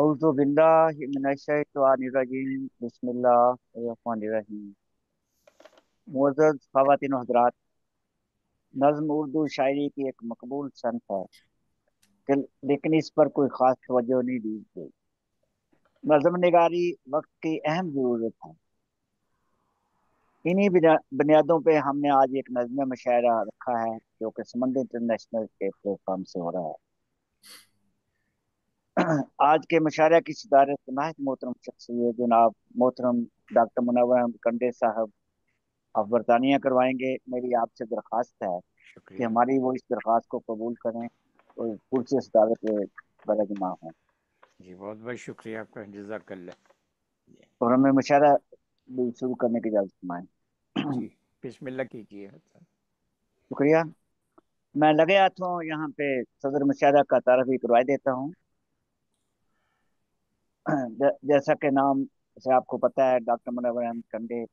औज़ु बिल्लाहि मिनश्शैतानिर्रजीम बिस्मिल्लाहिर्रहमानिर्रहीम। मुअज़्ज़ज़ ख़वातीन व हज़रात, नज़्म उर्दू शायरी की एक मकबूल सनफ़ है लेकिन इस पर कोई ख़ास तवज्जो नहीं दी गई। नज़्म निगारी वक्त की अहम ज़रूरत है। इन्हीं बुनियादों पे हमने आज एक नज़्म मुशायरा रखा है जो कि समंदर इंटरनेशनल के प्लेटफॉर्म से हो रहा है। आज के मुशायरा की सदारत नहायत मोहतरम शख्सियत जनाब मोहतरम डॉक्टर मुनव्वर अहमद कंडे साहब आप बरतानिया करवाएंगे। मेरी आपसे दरख्वास्त है कि शुक्रिया। हमारी वो इस दरख्वास्त को कबूल करें और कुर्सी सदारत पे बरगमा हों जी, बहुत बहुत शुक्रिया आपका, जज़ाकल्लाह। जी। और हमें मुशायरा भी शुरू करने की इजाज़त फरमाएं। जी, बिस्मिल्लाह कीजिए हज़रत। शुक्रिया। मैं लगे हाथों यहाँ पे सदर मुशायरा का तारफ़ भी करवा देता हूँ। जैसा कि नाम से आपको पता है, डॉक्टर मुनव्वर अहमद कंडे,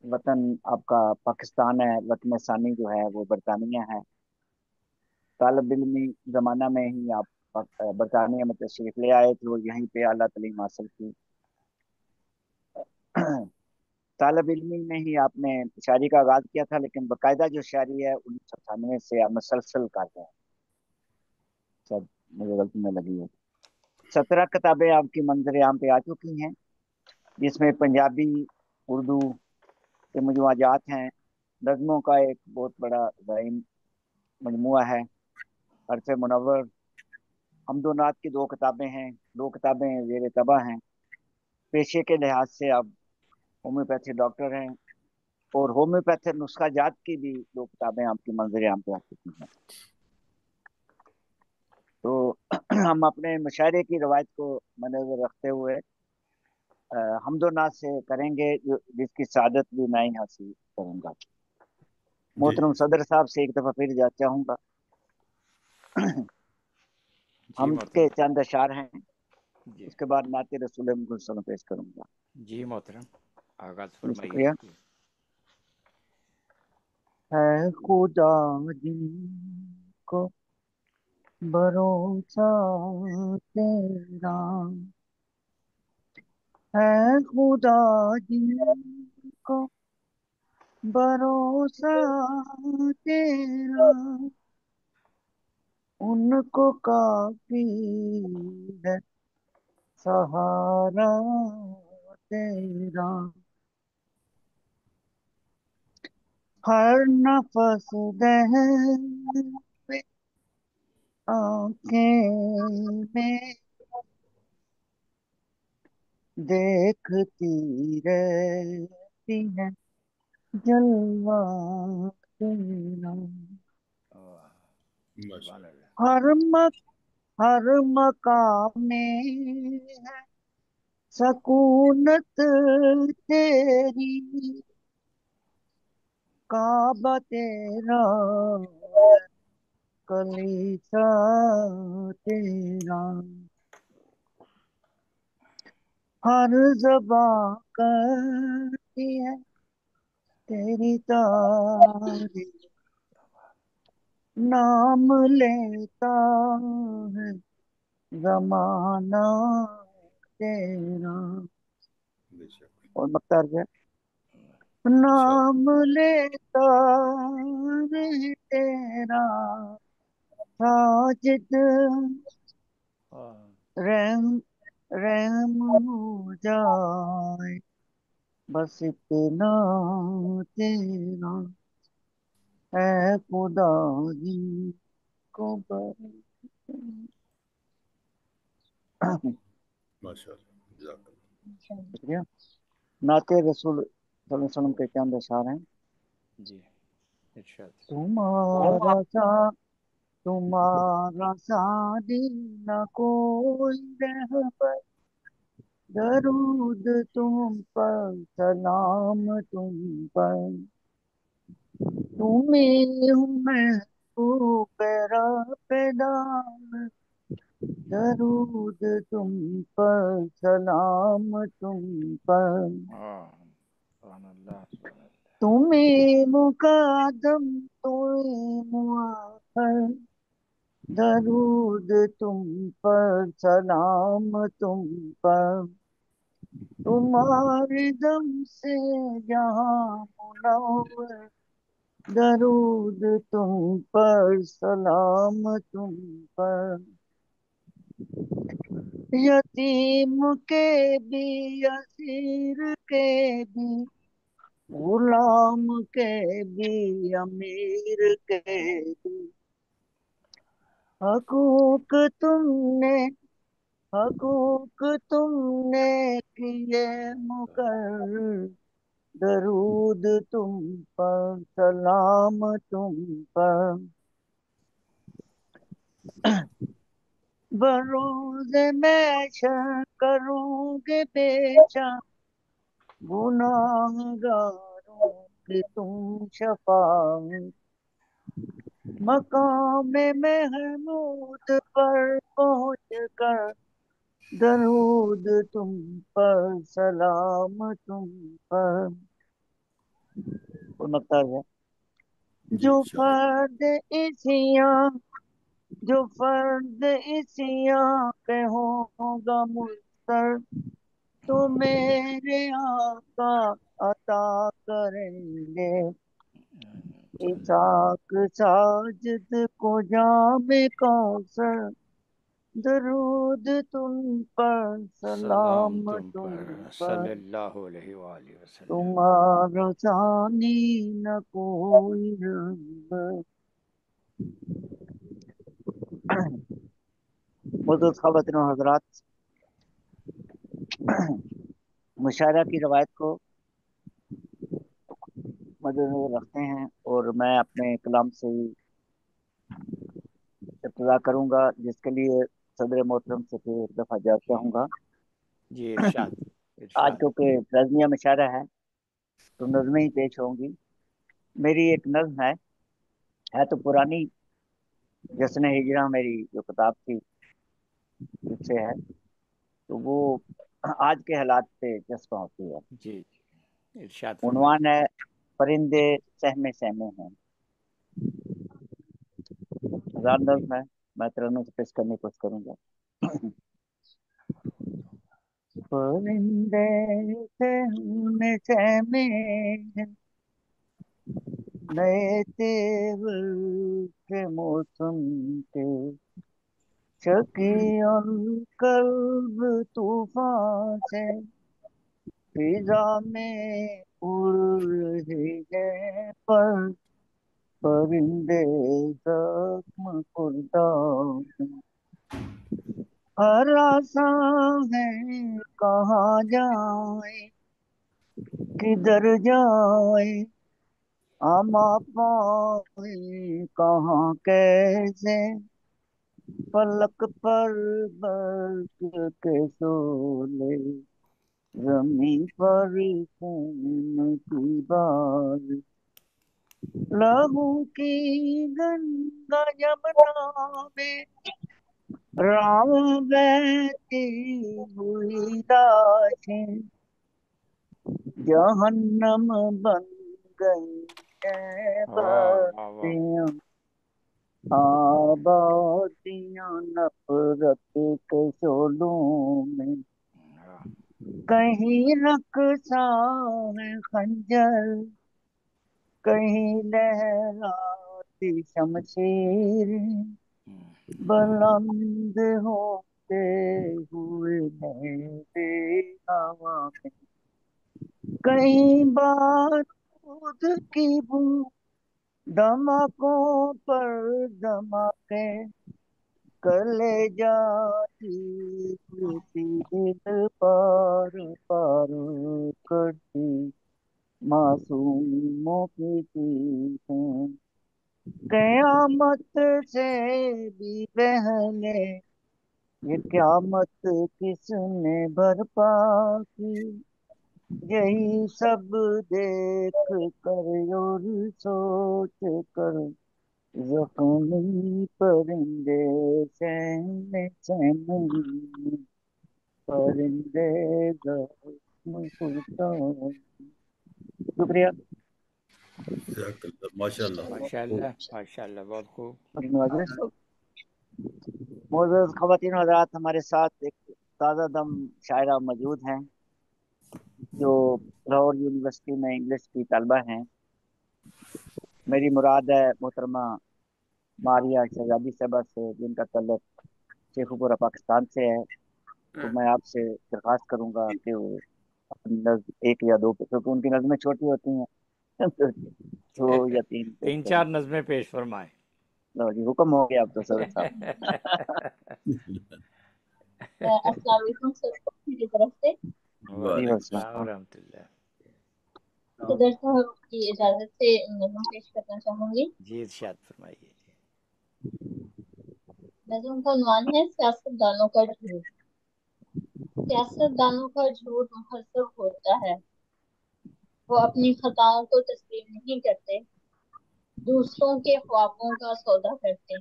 वतन आपका पाकिस्तान है, वतन सानी जो है वो बरतानिया है। तालब इल्मी ज़माना में ही आप बरतानिया में तशरीफ़ ले आए थे और यहीं पे आला तालीम हासिल की। तालब इल्मी में ही आपने शायरी का आगाज़ किया था, लेकिन बाकायदा जो शायरी है 1998 से आप मुसलसल कर रहे हैं। सब मुझे गलती में लगी है। 17 किताबें आपकी मंजर आम पे आ चुकी हैं, जिसमें पंजाबी, उर्दू के मजमूआजात हैं। नज़मों का एक बहुत बड़ा ज़ाइन मजमुआ है। हरफ मुनव्वर, हमदो नात की दो किताबें हैं। दो किताबें ज़ेर तबा हैं। पेशे के लिहाज से आप होम्योपैथी डॉक्टर हैं और होम्योपैथी नुस्खा जात की भी दो किताबें आपकी मंजर आम पे आ चुकी हैं। तो हम अपने मुशायरे की रवायत को मद्देनजर रखते हुए हमदो नात से करेंगे, जिसकी सादत भी मैं ही हासिल करूंगा। जी मोहतरम सदर साहब से एक दफ़ा फिर इजाज़त चाहूंगा। जी हम के मोहतरम। चंद अशार हैं, जी। उसके बाद नाते रसूल मुसल्लम पेश करूंगा। जी मोहतरम, आगाज़ जी फरमाइए। शुक्रिया। है खुदा जिनको भरोसा तेरा, है खुदा जिनको भरोसा तेरा, उनको काफी है सहारा तेरा। हर नफस दहर आंखें में देखती रहती है जलवा तेरा। सुभान माशाल्लाह। अल्लाह। हर मक हर मकाम में है सकूनत तेरी, काबा तेरा कलीसा तेरा। हर ज़बां करती है तेरी तारीफ, नाम लेता है जमाना तेरा। बेशक। और मक्तार है, इरशाद। नाम लेता है तेरा साजिद, रहम रहम हो जाए बस इतना तेरा। है खुदा जिनको माशाल्लाह, जज़ाकल्लाह। शुक्रिया। नाते रसूल सल्लल्लाहु अलैहि वसल्लम के चंद अशार हैं। जी, इरशाद। तुम्हारा सा तुम्हारा सादी न कोई रहबर, दरूद तुम पर सलाम तुम पर, तुम्हें हूँ मैं तो पैरा पैदा, दरूद तुम पर सलाम तुम पर। सुभान अल्लाह, सुभान अल्लाह। तुम्हें मुकादम तुम्हें मुआखर, दरूद तुम पर, सलाम तुम पर, तुम्हारे दम से जहां मुनव्वर। दरूद तुम पर, सलाम तुम पर, यतीम के भी, असीर के भी, गुलाम के भी, अमीर के भी, हकूक तुमने, हकूक तुमने किए मुकर्रर। दरूद तुम पर, सलाम तुम पर, बरोज मैं करूँगे पेशा, गुनाहगारों की तुम शफाअत। मकाम महमूद पर पहुँच कर, दरूद तुम पर, सलाम तुम पर। और मकता है, जी जो शाबाश। फर्द इसियां, जो फर्द इसियां पे होगा मुस्तर, तो मेरे आका अता करेंगे। इसाक साजिद को जामे कौसर। दरूद तुम पर, सलाम सलाम तुम तुम पर पर, सल्लल्लाहु अलैहि वसल्लम। तुम्हारा जानी न कोई रब। मुद्दत ख़वातीन और हज़रात, मुशायरा की रवायत को मद्देनजर रखते हैं और मैं अपने कलाम से ही इब्तिदा करूंगा, जिसके लिए सदर मोहतरम से फिर एक दफ़ा याद चाहूँगा। जी इरशाद, आज इरशाद। क्योंकि रज़मिया मुशायरा है तो नज़में ही पेश होंगी। मेरी एक नज़्म है तो पुरानी, जश्न हिजरा मेरी जो किताब थी उससे है, तो वो आज के हालात पे जज्बा होती है। जी इरशाद फरमाइए। उन्वान है, परिंदे सहमे सहमे हैं। हजार नज़्म है, मैं तरन्नुम से पेश करने की कोशिश करूंगा। परिंदे सहमे सहमे हैं, नए तेवर के मौसम के, शकी और कल्ब तूफान से फिजा में उड़ रही है। पर परिंदे जख्म खुर्दा हर आसा है, कहाँ जाए किधर जाए, आमा पाए कहाँ कैसे, पलक पर बरस के शोले, जमीन पर खून की बारिश। लहू की गंगा यमुना में राह बहती हुई लाशें, जहन्नम बन गई है वाह वाह वाह। बस्तियां, आबादियां नफरत के शोलों में। वाह। कहीं रक्शा है खंजर, कहीं लहराती शमशीर, बुलंद होते हुए मेरे हवा में। कहीं बारूद की बू, धमाकों पर धमाके, कलेजा चीरती दिल पार पार करती मासूमों की चीखें। कयामत से भी पहले ये क्यामत किसने बर्पा की, यही सब देख कर और सोच कर, जख्मी परिंदे सहमे सहमे, परिंदे जख्म खुदा। शुक्रिया। जज़ाकल्लाह, माशाल्लाह। माशाल्लाह माशाल्लाह, बहुत खूब। और नवाजुल। मोअज़्ज़ज़ ख़वातीन हज़रात, हमारे साथ एक ताज़ा दम शायरा मौजूद हैं जो लाहौर यूनिवर्सिटी में इंग्लिश की तलबा हैं। मेरी मुराद है मोहतरमा मारिया शहजादी साहबा से, जिनका तल्लुक शेखुपुरा पाकिस्तान से है। तो मैं आपसे दरख्वास्त करूंगा कि वो अपनी नज़्म एक या दो, क्योंकि उनकी नज़में छोटी होती हैं, तो दो या तीन पेश तीन करें। चार नज़में पेश फरमाएं। लो जी, हुक्म हो गया अब तो सदर साहब। अस्सलाम वालेकुम सर, मेरी तरफ से वालेकुम वालेकुम सलाम अस्सलाम। रहमतुल्लाह। सदर साहब की इजाजत से नज़म पेश करना चाहूंगी। जी इरशाद फरमाइए। नज़म का उन्वान है सियासतदानों का झूठ। सियासतदानों का झूठ मुहर्रम होता है। वो अपनी खताओं को तस्लीम नहीं करते, दूसरों के ख्वाबों का सौदा करते।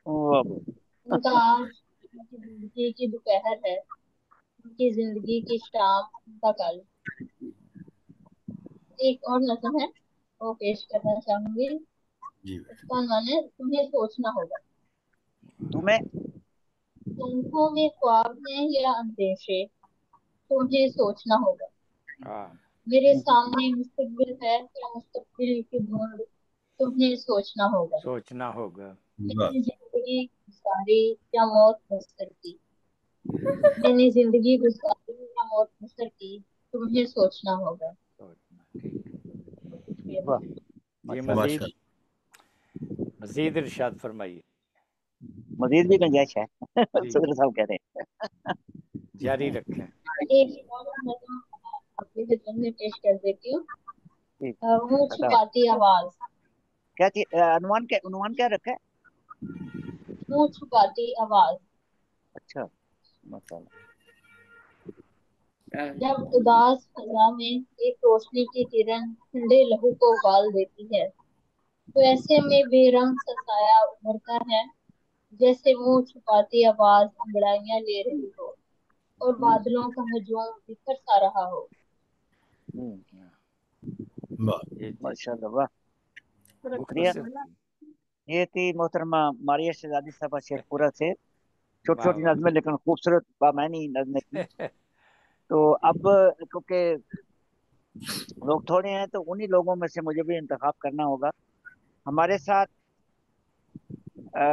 वाह, उनका आज उनकी जिंदगी की दोपहर है, उनकी जिंदगी की शाम उनका कल। एक और नज़म है, वो पेश करना चाहूंगी। जी उसका नाम है तुम्हें सोचना होगा। तुम्हें तुमको में ख्वाब है या अंदेशे, तुम्हें सोचना होगा। हाँ, मेरे सामने मुस्तकबिल है या मुस्तकबिल की ढूंढ, तुम्हें सोचना होगा। सोचना होगा। वाह मैंने जिंदगी गुजारी या मौत बसर की, मैंने जिंदगी गुजारी या मौत बसर की, तुम्हें सोचना होगा। सोचना, ठीक। ये वाह, जी माशाल्लाह। मजीद माशाल्लाह। मजीद इरशाद फरमाइए। मजीद भी गुंजाइश है। जी सदर साहब कह रहे हैं। जारी रखें। एक और नज़म आपके खिदमत में पेश कर देती हूँ। ठीक, मुंह बताओ। छुपाती आवाज, क्या चीज, अनुमान क्या रखा है? मुंह छुपाती आवाज। अच्छा, माशाल्लाह। जब उदास फजा में एक रोशनी की किरण ठंडे लहू को उबाल देती है, तो ऐसे में बेरंग सा साया उभरता है, जैसे मुंह छुपाती आवाज अंगड़ाइयां ले रही हो और हम्म, बादलों का हजूम बिखर सा रहा हो। हम्म, वाह जी माशाल्लाह, वाह, शुक्रिया। मुख्तसर थी। ये थी मोहतरमा मारिया शहजादी साहबा शेखपुरा से। छोटी वाह छोटी वाह। नज़में लेकिन खूबसूरत बामानी नज़में थी। तो अब क्योंकि लोग थोड़े हैं, तो उन्हीं लोगों में से मुझे भी इंतखाब करना होगा। हमारे साथ अ,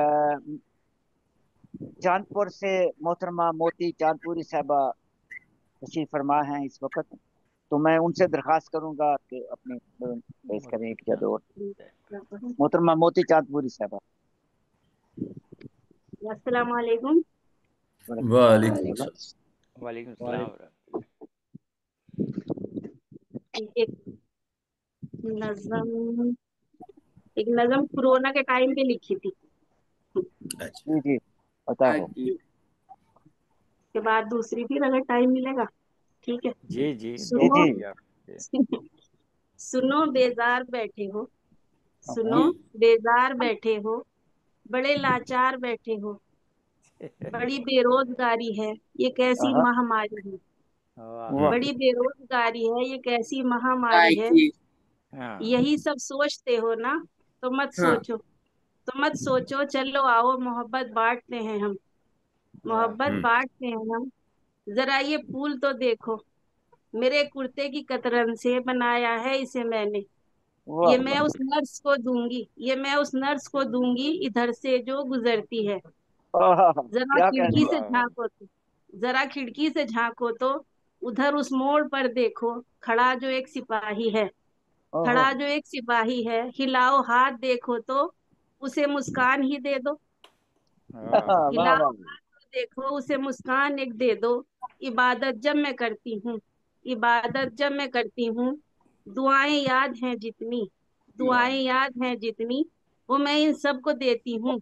चांदपुर से मोहतरमा मोती चांदपुरी साहबा तशरीफ फरमा हैं इस वक्त। तो मैं उनसे दरख्वास्त करूंगा कि अपनी पेश करें एक या दो। मोहतरमा मोती चांदपुरी साहबा। अस्सलाम वालेकुम। वालेकुम सलाम। वालेकुम सलाम रहमतुल्लाह। एक नज़म एक नज़म कोरोना के टाइम पे लिखी थी। अच्छा जी जी, पता हो। के बाद दूसरी फिर अगर टाइम मिलेगा, ठीक है। जी जी जी सुनो, जी। दूसरी आप। सुनो बेजार बैठे हो, सुनो हाँ, बेजार बैठे हो, बड़े लाचार बैठे हो, बड़ी बेरोजगारी है ये कैसी हाँ, महामारी है, वाह। वाह, बड़ी बेरोजगारी है ये कैसी महामारी है। हाँ यही सब सोचते हो ना, तो मत सोचो, तो मत सोचो, चलो आओ मोहब्बत बांटते हैं हम, वाह। मोहब्बत बांटते हैं हम। जरा ये फूल तो देखो, मेरे कुर्ते की कतरन से बनाया है इसे मैंने। वाह, ये मैं वाह। उस नर्स को दूंगी, ये मैं उस नर्स को दूंगी इधर से जो गुजरती है। आहा, जरा क्या कह खिड़की दिया। से वाह वाह। झांको तो, जरा खिड़की से झांको तो उधर उस मोड़ पर देखो, खड़ा जो एक सिपाही है, ओहो, खड़ा जो एक सिपाही है। हिलाओ हाथ देखो तो उसे मुस्कान ही दे दो, वाह वाह। वाह, हिलाओ वाह। हाथ तो देखो उसे मुस्कान एक दे दो। इबादत जब मैं करती हूँ, इबादत जब मैं करती हूँ, दुआएं याद हैं जितनी, दुआएं याद हैं जितनी, वो मैं इन सबको देती हूँ,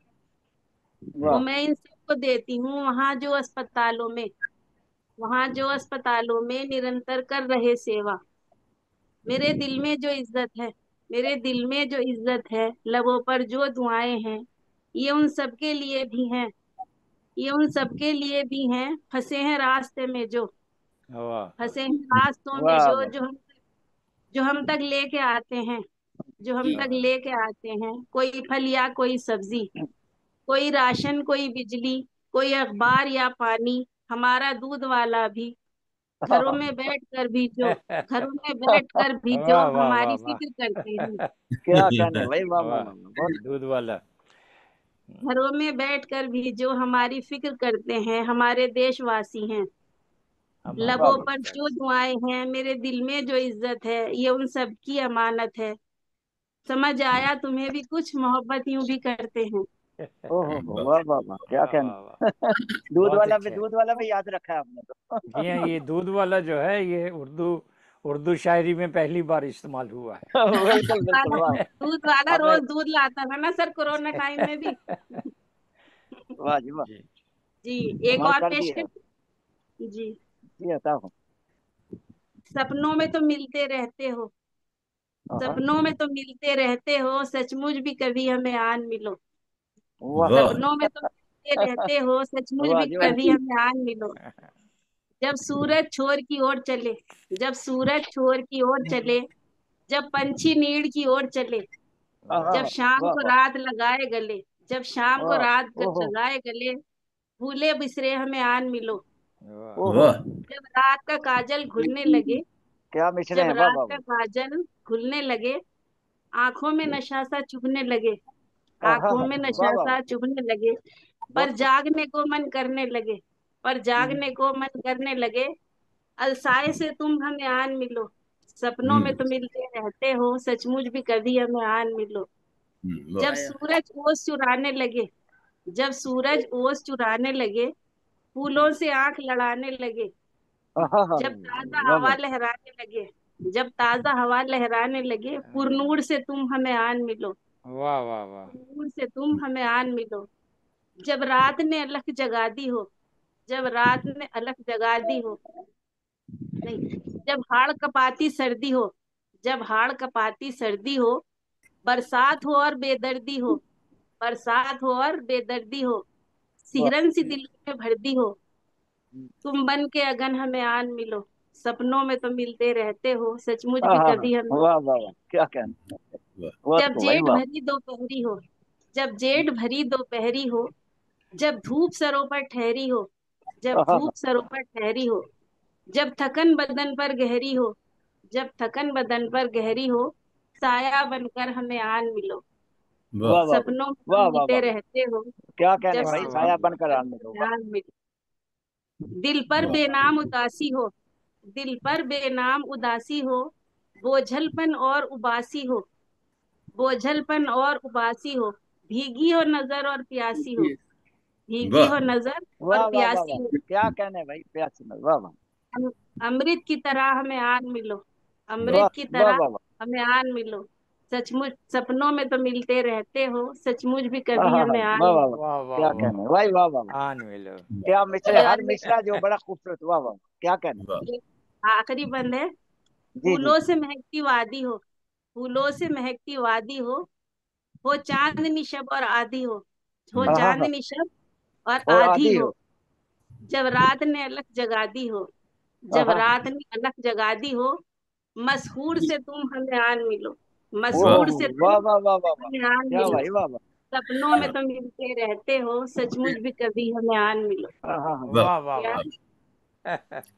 वो वाह, मैं इन सबको देती हूँ। वहां जो अस्पतालों में, वहां जो अस्पतालों में निरंतर कर रहे सेवा। मेरे दिल में जो इज्जत है, मेरे दिल में जो इज्जत है, लबों पर जो दुआएं हैं, ये उन सबके लिए भी हैं, ये उन सबके लिए भी हैं, फंसे हैं रास्ते में जो, वाह फंसे हैं रास्तों में वाह, जो, वाह। जो हम तक लेके आते हैं, जो हम तक वाह। लेके आते हैं कोई फल या कोई सब्जी, कोई राशन, कोई बिजली, कोई अखबार या पानी, हमारा दूध वाला भी, घरों में बैठ कर भी जो घरों में बैठ कर भी जो वाह वाह वाह हमारी वाह फिक्र करते हैं। क्या कहने भाई, वाह वाह वाह, वाह वाह, बहुत दूध वाला। घरों में बैठ कर भी जो हमारी फिक्र करते हैं, हमारे देशवासी हैं। हमारे वाह लबों वाह। पर देश जो दुआएं हैं, मेरे दिल में जो इज्जत है, ये उन सब की अमानत है। समझ आया तुम्हें भी कुछ, मोहब्बत यूं भी करते हैं। ओहो, वाह वाह वाह वाह, क्या वाह वाह वाह, कहने। दूध बहुत वाला भी, अच्छे। दूध वाला भी याद रखा है आपने जी हाँ, तो। ये दूध वाला जो है ये उर्दू उर्दू शायरी में पहली बार इस्तेमाल हुआ है। बिल्कुल बिल्कुल, वाह। दूध वाला आपने, रोज दूध लाता था ना सर, कोरोना टाइम में भी। वाह जी वाह, जी जी। एक कमाल और कर पेश दिया। कर। जी। जी बताओ। सपनों में तो मिलते रहते हो, हाँ, सपनों में तो मिलते रहते हो, सचमुच भी कभी हमें आन मिलो। वाह वाह सपनों में तो मिलते रहते हो, सचमुच वाह भी जी वाह। कभी हमें आन मिलो। जब सूरज छोर की ओर चले, जब सूरज छोर की ओर चले, जब पंछी नीड़ की ओर चले, जब हाँ, शाम वाह को वाह रात लगाए गले, जब शाम को वाह, रात ओहो लगाए गले, भूले बिसरे हमें आन मिलो। वाह ओहो, वाह जब रात का काजल घुलने लगे, क्या मिसरे जब हैं, वाह रात वाह का वाह। काजल घुलने लगे, आंखों में नशा सा चुभने लगे, हाँ, आंखों में वाह नशा वाह वाह, सा चुभने लगे, पर बहुत खूब। जागने को मन करने लगे, पर जागने को मन करने लगे, अलसाए से तुम हमें आन मिलो। सपनों में हम्म तो मिलते रहते हो, सचमुच भी कभी हमें आन मिलो। वाह जब सूरज ओस चुराने लगे, जब सूरज ओस चुराने लगे, फूलों से आंख लड़ाने लगे, हाँ, जब ताजा वाह हवा वाह, लहराने लगे, जब ताजा हवा लहराने लगे, पुरनूर से तुम हमें आन मिलो, वाह वाह वाह, पुरनूर से तुम हमें आन मिलो। जब रात ने अलख जगा दी हो, जब रात ने अलख जगा दी हो, नहीं, जब हाड़ कपाती सर्दी हो, जब हाड़ कपाती सर्दी हो, बरसात हो और बेदर्दी हो, बरसात हो और बेदर्दी हो, वाह सिहरन सी दिल में भरदी हो, तुम बन के अगन हमें आन मिलो। सपनों में तो मिलते रहते हो, सचमुच भी हाँ, कभी हमें। वाह वाह वाह, क्या कहने, वाह बहुत जब खूब भाई, जेठ वाह। भरी दोपहरी हो, जब जेठ भरी दोपहरी हो, जब धूप सरों पर ठहरी हो, जब हाँ, धूप सरों पर ठहरी हो, जब थकन बदन पर गहरी हो, जब थकन बदन पर गहरी हो, साया बनकर हमें आन मिलो। वाह वाह वाह सपनों में वाह तुम वाह मिलते वाह वाह, रहते हो, क्या कहने जब भाई, वाह सपनों वाह साया वाह, बनकर आने दो, में वाह। आन मिलो। दिल पर वाह बेनाम उदासी हो, दिल पर बेनाम उदासी हो, बोझलपन और उबासी हो, बोझलपन और उबासी हो, भीगी हो नजर और प्यासी हो, भीगी वाह हो नजर और वाह वाह वाह प्यासी वाह, हो। क्या कहने भाई, प्यासी में, वाह वाह अमृत की तरह हमें आन मिलो, वाह वाह अमृत की वाह तरह वाह वाह, हमें आन मिलो। सचमुच सपनों में तो मिलते रहते हो, सचमुच भी हाँ कभी हाँ हाँ, हमें आन वाह वाह मिलो। वाह, वाह वाह क्या वाह, कहने भाई, वाह वाह वाह, आन मिलो। क्या मिसरे, ये हर वाले मिसरा जो बड़ा खूबसूरत, वाह वाह, क्या कहने। वाह ये आखिरी बंद है। जी जी फूलों से महकती वादी हो, फूलों से महकती वादी हो चांदनी शब और आधी हो हाँ हाँ हाँ, चांदनी शब और और आधी आदि हो, हो, जब रात ने अलग जगा दी हो, हाँ जब हाँ हाँ, रात ने अलग जगा दी हो, मसहूर से तुम हमें आन मिलो, वाह मसहूर ओहो, से वाह तुम वाह वाह वाह वाह, हमें आन क्या मिलो। भाई, वाह वाह, सपनों में वाह तो मिलते रहते हो, सचमुच भी कभी हमें आन मिलो। हाँ हाँ हाँ, वाह वाह वाह क्या?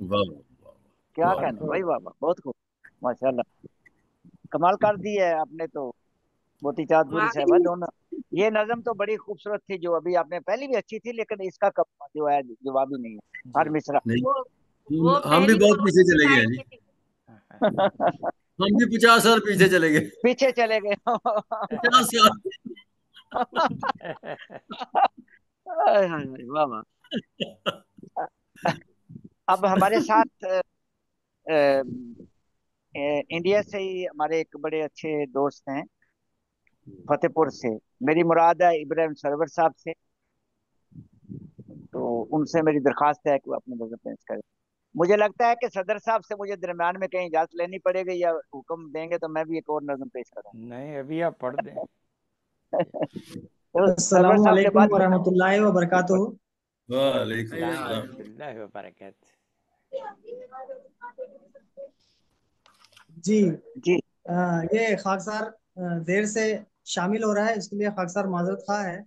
वाह, वाह क्या वाह कहने खूब। भाई, वाह वाह, बहुत खूब, माशाल्लाह, कमाल कर दी है आपने तो, मोती चाँदपुरी साहब आखिरी दोनों। ये नज्म तो बड़ी खूबसूरत थी जो अभी आपने, पहली भी अच्छी थी, लेकिन इसका कब जो है जवाब ही नहीं है, हर जी मिसरा। नहीं, वो वो हम भी पहली बहुत पीछे कोरोना के चले गए हैं टाइम जी। की थी। हम भी 50 साल पीछे चले गए। पीछे चले गए। 50 साल। हाय, हाय, हाय, वाह वाह। अब हमारे साथ अ, इंडिया से ही हमारे एक बड़े अच्छे दोस्त हैं, फतेहपुर से, मेरी मुराद है इब्राहिम सरवर साहब से, तो उनसे मेरी दरखास्त है कि वो अपनी नजर पेश करें। मुझे लगता है कि सदर साहब से मुझे दरम्यान में कहीं इजाजत लेनी पड़ेगी, या हुक्म देंगे तो मैं भी एक और नजम पेश करूँ। नहीं, अभी आप पढ़ दें। तो सरवर अस्सलाम साहब के वालेकुम बाद वरहमतुल्लाहि वबरकातुहू। वालेकुम अस्सलाम अस्सलाम। वरहमतुल्लाहि व बरकातहू। जी। जी ये खाकसार देर से शामिल हो रहा है, इसके लिए खाकसार माजरत खा है।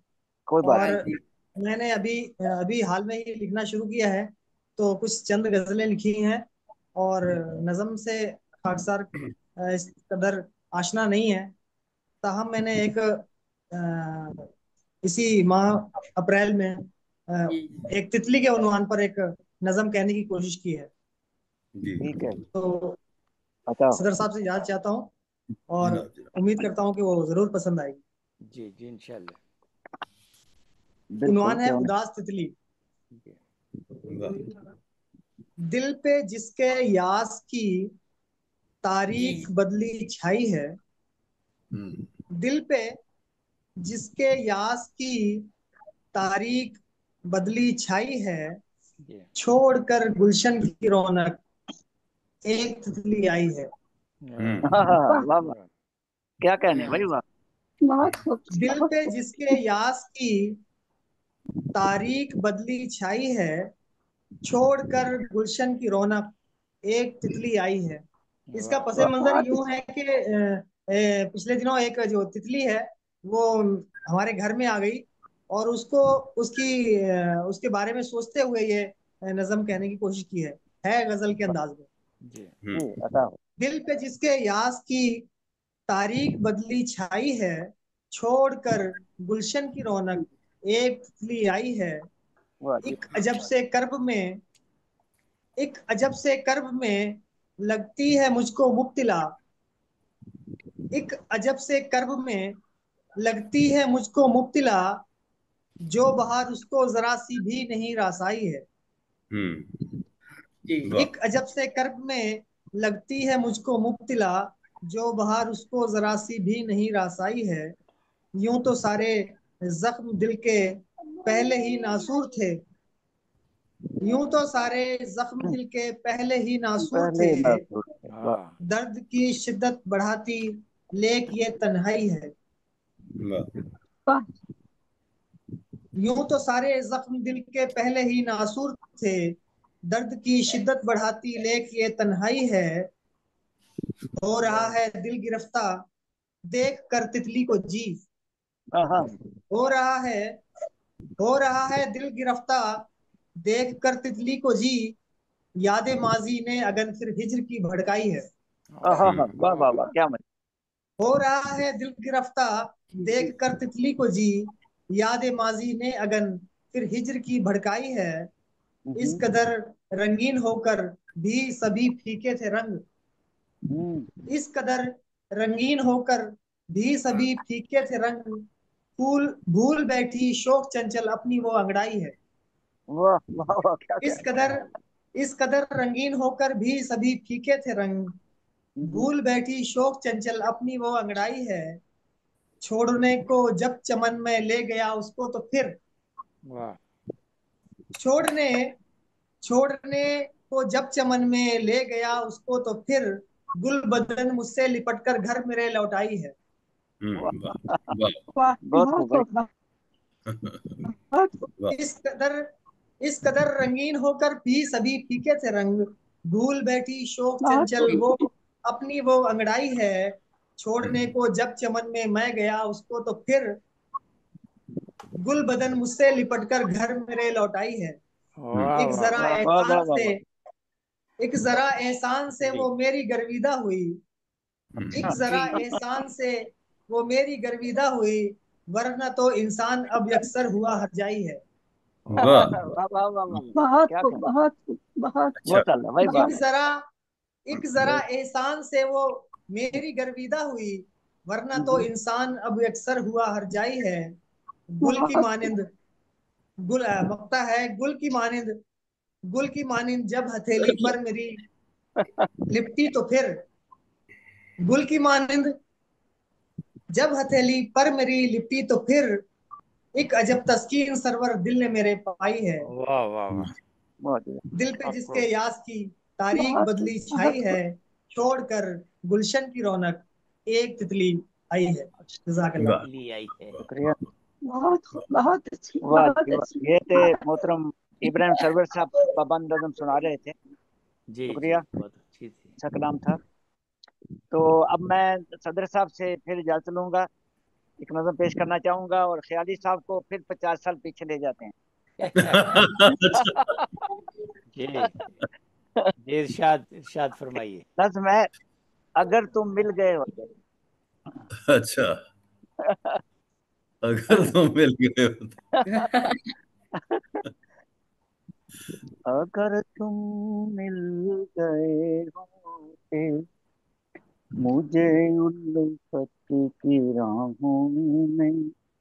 कोई बात और नहीं। मैंने अभी अभी हाल में ही लिखना शुरू किया है, तो कुछ चंद गजलें लिखी हैं। और नज़म से खाकसार इस कदर आशना नहीं है। ताहम मैंने एक इसी माह अप्रैल में एक तितली के उन्वान पर एक नज़म कहने की कोशिश की है। जी ठीक है, तो बताओ। सदर साहब से इजाज़त चाहता हूँ और जनाब जनाब। उम्मीद करता हूँ कि वो जरूर पसंद आएगी। जी जी इंशाल्लाह। बिल्कुल, उन्वान है क्यों नहीं। उदास तितली। जी। वाह। दिल पे जिसके यास की तारीख बदली छाई है, हम्म, दिल पे जिसके यास की तारीख बदली छाई है, जी। छोड़कर गुलशन की रौनक एक तितली आई है। हम्म, हाँ हाँ हाँ, वाह वाह, वाह, क्या कहने भाई, वाह। बहुत खूब, दिल बहुत पे खूब। जिसके यास की तारीख बदली छाई है, छोड़कर गुलशन की रौनक एक तितली आई है। इसका वाह, पसे मंजर बहुत यूं है कि पिछले दिनों एक जो तितली है वो हमारे घर में आ गई, और उसको उसके बारे में सोचते हुए ये नज्म कहने की कोशिश की है गजल के अंदाज में। जी। जी बताओ। दिल पे जिसके यास की तारीख बदली छाई है, छोड़कर गुलशन की रौनक एक तितली आई है। वाह जी। एक अजब से कर्ब में एक अजब से कर्ब में लगती है मुझको मुब्तिला। एक अजब से कर्ब में लगती है मुझको मुब्तिला, जो बहार उसको जरा सी भी नहीं रासाई है। वाह। एक अजब से कर्ब में लगती है मुझको मुब्तिला, जो बहार उसको जरा सी भी नहीं रासाई है। यूं तो सारे जख्म दिल के पहले ही नासूर थे, यूं तो सारे जख्म दिल के पहले ही नासूर पहले थे। ना सोचते, वाह। हाँ। दर्द की शिद्दत बढ़ाती लेक ये तन्हाई है। वाह। वाह, यूं तो सारे जख्म दिल के पहले ही नासूर थे, दर्द की शिद्दत बढ़ाती लेक ये तन्हाई है। हो रहा है दिल गिरफ्ता देख कर तितली को जी, हाँ हाँ, हो रहा है हो रहा है दिल गिरफ्ता देख कर तितली को जी। याद माजी ने अगन फिर हिज्र की भड़काई है। हाँ हाँ हाँ, वाह वाह वाह, वाह, क्या मत। हो रहा है दिल गिरफ्ता देख कर तितली को जी। याद माजी ने अगन फिर हिज्र की भड़काई है। इस कदर रंगीन होकर भी सभी फीके थे रंग, इस कदर रंगीन होकर भी सभी फीके थे रंग। फूल भूल बैठी शोक चंचल अपनी वो अंगड़ाई है। वाह वाह वाह, क्या इस कहने। कदर इस कदर रंगीन होकर भी सभी फीके थे रंग। भूल बैठी शोक चंचल अपनी वो अंगड़ाई है। छोड़ने को जब चमन में ले गया उसको तो फिर वाह, छोड़ने छोड़ने को जब चमन में ले गया उसको तो फिर गुल बदन मुझसे लिपट कर घर मेरे लौट आई है। वाह। वाह। वाह, बहुत बहुत खूब भाई। खूब, बहुत खूब। वाह। इस कदर रंगीन होकर भी सभी फीके थे रंग। भूल बैठी शोक बहुत चंचल खूब। वो अपनी वो अंगड़ाई है। छोड़ने को जब चमन में मैं गया उसको तो फिर गुल बदन मुझसे लिपट कर घर मेरे लौट आई है। वाह, एक वाह, जरा वाह, वाह वाह एहसान वाह से वाह। एक जरा एहसान से जी। वो मेरी गर्विदा हुई। एक अच्छा, जरा एहसान से वो मेरी गर्विदा हुई, वरना तो इंसान अब यकसर हुआ हरजाई है। वाह। वाह वाह वाह वाह, बहुत क्या खूब, कहने। बहुत खूब, बहुत अच्छा। बहुत अल्लाह भाई, वाह। एक जरा एक जरा एहसान से वो मेरी गर्विदा हुई, वरना तो इंसान अब यकसर हुआ हरजाई है। गुल की बहुत खूब। मानिंद मकता है गुल की मानिंद जब हथेली पर मेरी लिपटी तो फिर गुल की मानिंद जब हथेली पर मेरी लिपटी तो फिर एक अजब तस्कीन सरवर दिल ने मेरे पाई है। वाह, वाह, वाह, बहुत ही। दिल पे आपको जिसके यास की तारीख बहुत खूब, बदली छाई बहुत है, खूब। छोड़कर गुलशन की रौनक एक तितली आई है। जज़ाकल्लाह। वाह। ली आई है। शुक्रिया। बहुत खूब, बहुत अच्छी, वाह बहुत जी वाह, अच्छी, ये थे बहुत मोहतरम इब्राहिम सरवर साहब, पाबंद नज़म सुना रहे थे। जी जी, शुक्रिया, बहुत अच्छी थी। अच्छा कलाम था। तो अब मैं सदर साहब से फिर इजाजत लूंगा। एक नज़म पेश करना चाहूंगा और ख्याली साहब को फिर 50 साल पीछे ले जाते हैं। जी जी, इरशाद इरशाद फरमाइए। नज़्म है, अगर तुम मिल गए होते। अच्छा, अगर तुम मिल गए हो अगर तुम मिल गए होते मुझे उल्फत की राहों में,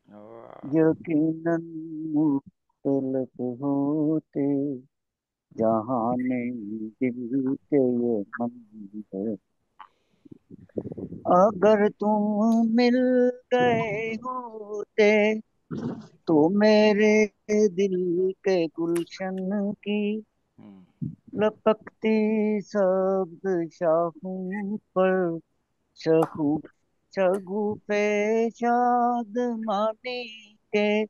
वाह, यकीनन मुख्तलिफ होते जहाने दिल के ये मंज़र। अगर तुम मिल गए होते तो मेरे दिल के गुलशन की हम्म, लपकती सब्ज शाखों पर शगु शगुफे शादमानी के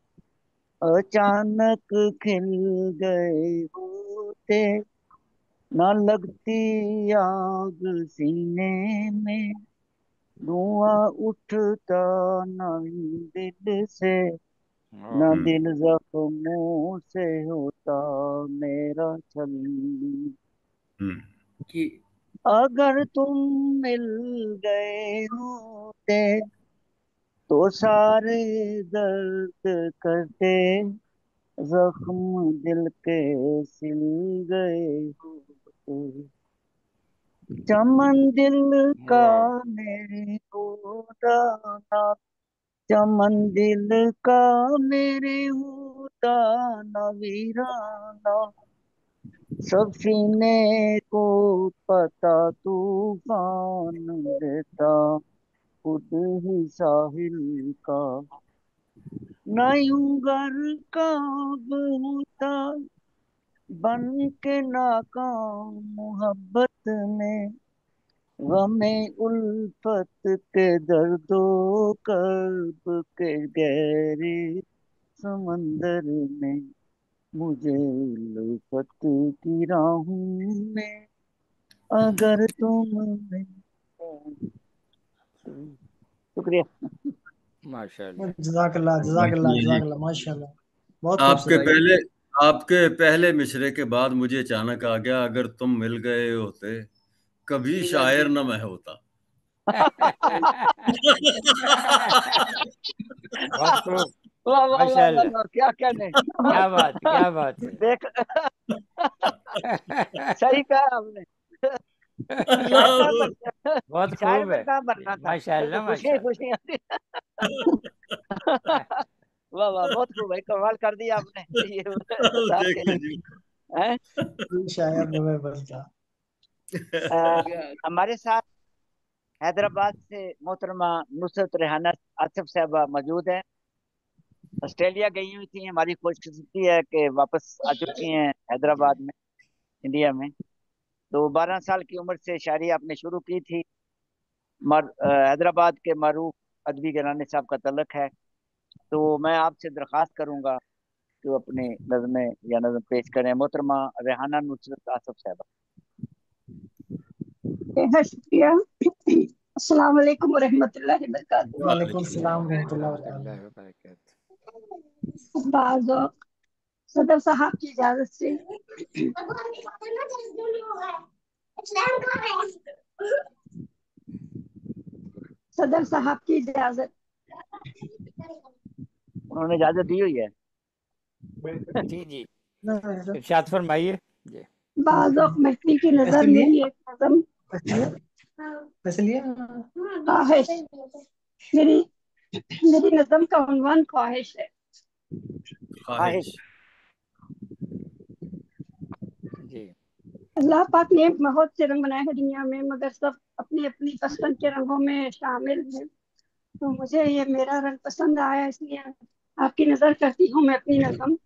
अचानक खिल गए होते, न लगती आग सीने में, धुआं उठता न दिल से, वाह, न दिल जख्मों से होता मेरा छल। हम्म, कि अगर तुम मिल गए होते तो सारे दर्द करते जख्म दिल के सिल गए होते। चमन दिल का वाह, मेरे को दाना, चमन दिल का मेरे होता न वीराना, सफीने को पता तूफान देता खुद ही साहिल का, न यूं गर काब होता बन के नाकाम मोहब्बत में, गमे उल्फत के दर्दो कर्ब के गहरे समंदर में, मुझे उल्फत की राहों में अगर तुम मिल जाओ। शुक्रिया। माशाल्लाह। जजाकल्लाह जजाकल्लाह ये जजाकल्लाह, माशाल्लाह, बहुत आपके खूबसूरत। पहले आपके पहले मिसरे के बाद मुझे अचानक आ गया, अगर तुम मिल गए होते कभी शायर न मैं होता। बहुत खूब, वाह वाह वाह वाह माशाल्लाह, वाह, क्या कहने। क्या बात है। देख, सही कहा आपने। शायर अल्लाह। ना बन, बहुत शायर खूब में है। कहाँ बनना था, फिर तो माशाल्लाह खुशियां माशाल्लाह। खुशियां थी। वाह वाह, बहुत खूब भाई, कमाल कर दिया आपने ये बता के। देखिए जी। हैं? कोई शायर न मैं बनता। अ, हमारे साथ हैदराबाद से मोहतरमा नुसरत रेहाना आसिफ साहबा मौजूद है। ऑस्ट्रेलिया गई हुई थी, हमारी खुशकिस्मती है कि वापस आ चुकी हैं हैदराबाद में, इंडिया में। तो 12 साल की उम्र से शायरी आपने शुरू की थी। हैदराबाद के मारूफ अदबी घराने साहब का तलक है। तो मैं आपसे दरख्वास्त करूंगा कि वो अपनी नज़में या नज़म पेश करें। मोहतरमा रेहाना नुसरत आसिफ साहबा। बेहद शुक्रिया। अस्सलाम वालेकुम रहमतुल्लाहि व बरकातहू। वालेकुम सलाम रहमतुल्लाह व रहमतुल्लाहि व बरकातहू। बरकातहू। बाज़ सदर साहब की इजाजत से सदर साहब की इजाजत। उन्होंने इजाजत दी हुई है। जी जी, इरशाद फरमाइए जी। बाज़ महफिल की नजर पैसे में लिए, एक नज़म पैसे लिए, पैसे लिए। ख्वाहिश। मेरी मेरी नज़म का उन्वान ख्वाहिश है। ख्वाहिश। ख्वाहिश। जी अल्लाह पाक ने बहुत से रंग बनाए हैं दुनिया में, मगर सब अपनी अपनी पसंद के रंगों में शामिल हैं। तो मुझे ये मेरा रंग पसंद आया, इसलिए आपकी नजर करती हूँ मैं अपनी नज़म।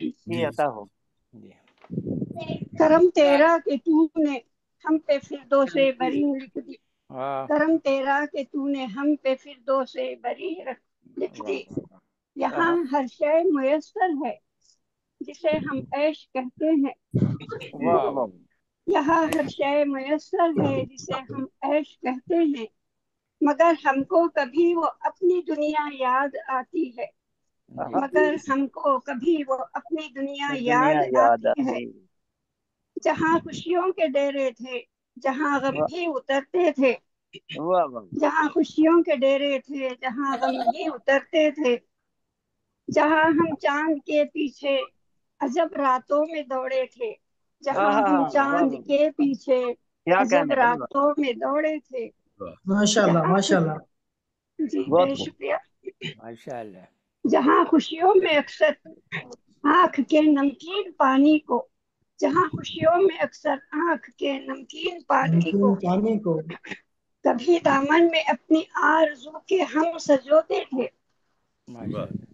ये जी अता हो। जी। करम तेरा कि तूने हम पे फिर से बरी लिख दी। वाह करम तेरा कि तूने हम पे फिर से बरी लिख वाह दी। वाह यहाँ हर शय मुयस्सर है जिसे हम ऐश कहते हैं। वाह वाह। यहाँ हर शय मुयस्सर है जिसे हम ऐश कहते हैं। मगर हमको कभी वो अपनी दुनिया याद आती है, मगर हमको कभी वो अपनी दुनिया दुनिया याद याद आती है। आती। जहाँ खुशियों के डेरे थे, जहाँ गम वाह भी उतरते थे, वाह वाह। जहाँ खुशियों के डेरे थे, जहाँ गम भी उतरते थे, जहाँ हम चांद के पीछे अजब रातों में दौड़े थे, जहाँ आहा, हम वाह चांद वाह, के पीछे क्या अजब कहने भाई, वाह। रातों में दौड़े थे, वाह माशाल्लाह जहाँ माशाल्लाह। जी बहुत बहुत शुक्रिया। माशाल्लाह। जहाँ खुशियों में अक्सर आंख के नमकीन पानी को, जहाँ खुशियों में अक्सर आंख के नमकीन पानी को, नमकीन पानी को कभी दामन में अपनी आरज़ू के हम सजोते थे, वाह माशाल्लाह।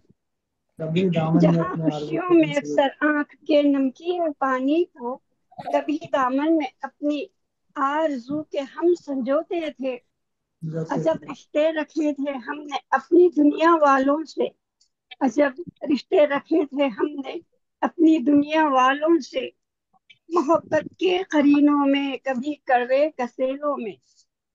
कभी दामन में जहाँ अपने आरज़ू खुशियों के में अक्सर आंख के नमकीन पानी को, कभी दामन में अपनी आरज़ू के हम संजोते थे। अजब रिश्ते रखे थे हमने अपनी दुनिया वालों से, अजब रिश्ते रखे थे हमने अपनी दुनिया वालों से, मोहब्बत के करीनों में कभी कड़वे कसेलों में,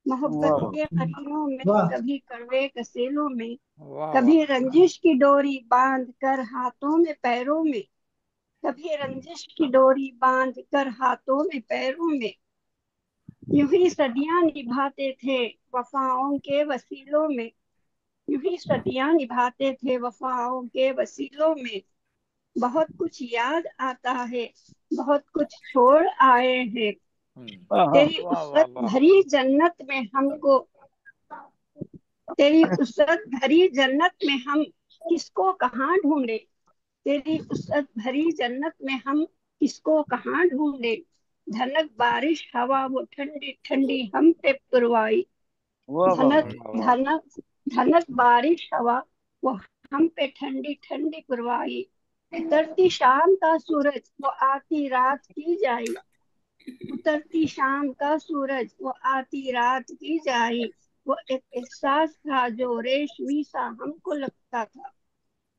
मोहब्बत वाह के करीनों में वाह। कभी कड़वे कसेलों में, वाह कभी रंजिश की डोरी बांध कर हाथों में पैरों में, कभी रंजिश की डोरी बांध कर हाथों में पैरों में, यूं ही सदियां निभाते थे वफाओं के वसीलों में, यूं ही सदियां निभाते थे वफाओं के वसीलों में। बहुत कुछ याद आता है, बहुत कुछ छोड़ आए हैं, वाह। तेरी उसरत भरी जन्नत में हमको, तेरी उसरत भरी जन्नत में हम किसको कहाँ ढूंढे, तेरी उसरत भरी जन्नत में हम किसको कहाँ ढूंढे। धनक बारिश हवा वो ठंडी ठंडी हम पे पुरवाई, वाह वाह धनक वाह। धनक धनक बारिश हवा वो हम पे ठंडी ठंडी पुरवाई। उतरती शाम का सूरज वो आती रात की जाई, उतरती शाम का सूरज वो आती रात की जाई। वो एक एहसास था जो रेशमी सा हमको लगता था।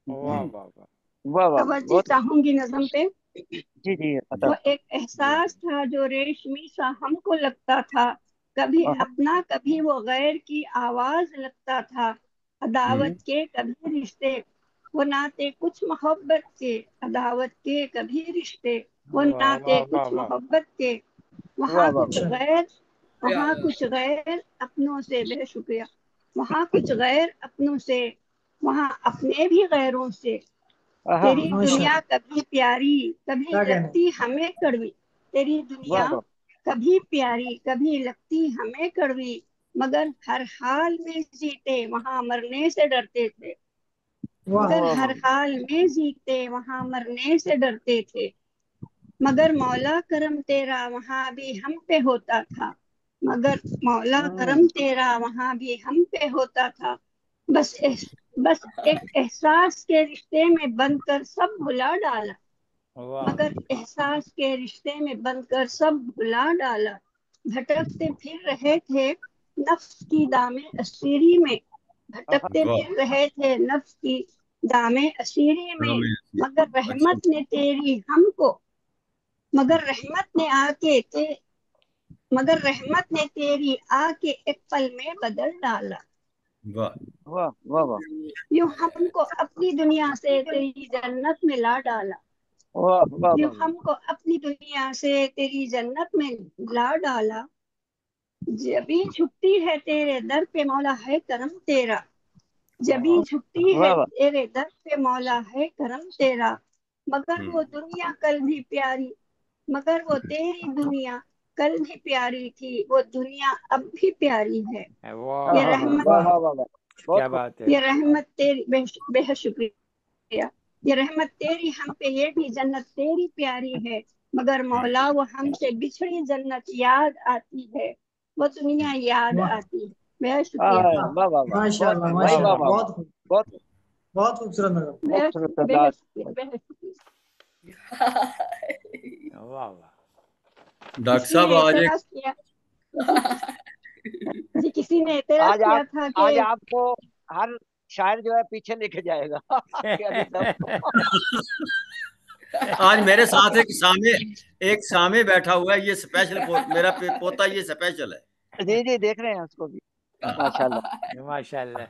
वाह वाह वाह। वाह वाह, तवज्जो बहुत। चाहूंगी नज़म पे। जी जी, अता। वो एक एहसास था जो रेशमी सा हमको लगता था, कभी आहा, अपना कभी वो गैर की आवाज लगता था। अदावत के कभी रिश्ते वो नाते कुछ मोहब्बत के, अदावत के कभी रिश्ते वो वाह नाते वाह वाह कुछ वाह। मोहब्बत के, वाह वहाँ वाह कुछ गैर, वहाँ कुछ गैर अपनों से, बेशुक्रिया, वहाँ कुछ गैर अपनों से, वहाँ अपने भी गैरों से। आहा, तेरी माशाल्लाह। दुनिया कभी प्यारी कभी क्या कहना। लगती हमें कड़वी, तेरी दुनिया वाह वाह कभी प्यारी कभी लगती हमें कड़वी, मगर हर हाल में जीते वहां मरने से डरते थे, वाह मगर वाह हर वाह। हाल में जीते वहां मरने से डरते थे, मगर मौला करम तेरा वहां भी हम पे होता था, मगर मौला करम तेरा वहां भी हम पे होता था। बस बस एक एहसास के रिश्ते में बंधकर सब भुला डाला, वाह मगर एहसास के रिश्ते में बंधकर सब भुला डाला। भटकते फिर रहे थे नफ्स की दामे असीरी में, भटकते वाह। फिर रहे थे नफ्स की दामे असीरी में, रामेश, मगर अच्छा। रहमत ने तेरी हमको, मगर रहमत ने आके ते मगर रहमत ने तेरी आके एक पल में बदल डाला। वाह वाह वाह वाह यूं हमको अपनी दुनिया से तेरी जन्नत में ला डाला, वाह वाह यूं वाह। हमको अपनी दुनिया से तेरी जन्नत में ला डाला। जबी झुकती है तेरे दर पे मौला है करम तेरा, जबी झुकती है वाह वाह। तेरे दर पे मौला है करम तेरा, मगर वो हम्म, दुनिया कल भी प्यारी, मगर वो तेरी दुनिया कल भी प्यारी थी, वो दुनिया अब भी प्यारी है। वाह ये आहा, वाह रहमत, वाह वाह वाह वाह वाह। बहुत क्या खूब। बात है। ये रहमत तेरी बेहद शुक्रिया, ये रहमत तेरी हम पे, ये भी जन्नत तेरी प्यारी है, मगर मौला वो हमसे बिछड़ी जन्नत याद आती है, वो दुनिया याद वाह आती है। बेहद आहा, शुक्रिया, वाह वाह वाह, बहुत माशाल्लाह खूब भाई, वाह वाह वाह माशाल्लाह। वाह वाह। वाह। बहुत खूब, बहुत बहुत खूबसूरत नज़म। बेहद खूबसूरत बेहद अंदाज। शुक्रिया, बेहद शुक्रिया। वाह वाह। डॉक्टर किसी साहब ने आज एक एतराज किया जी, किसी ने एतराज आज किया आप था आज कि आपको हर शायर जो है पीछे लेके जाएगा यानी सब। आज मेरे साथ एक सामे बैठा हुआ है, ये स्पेशल मेरा पोता, ये स्पेशल है। जी जी, देख रहे हैं उसको भी। माशाल्लाह। माशाल्लाह।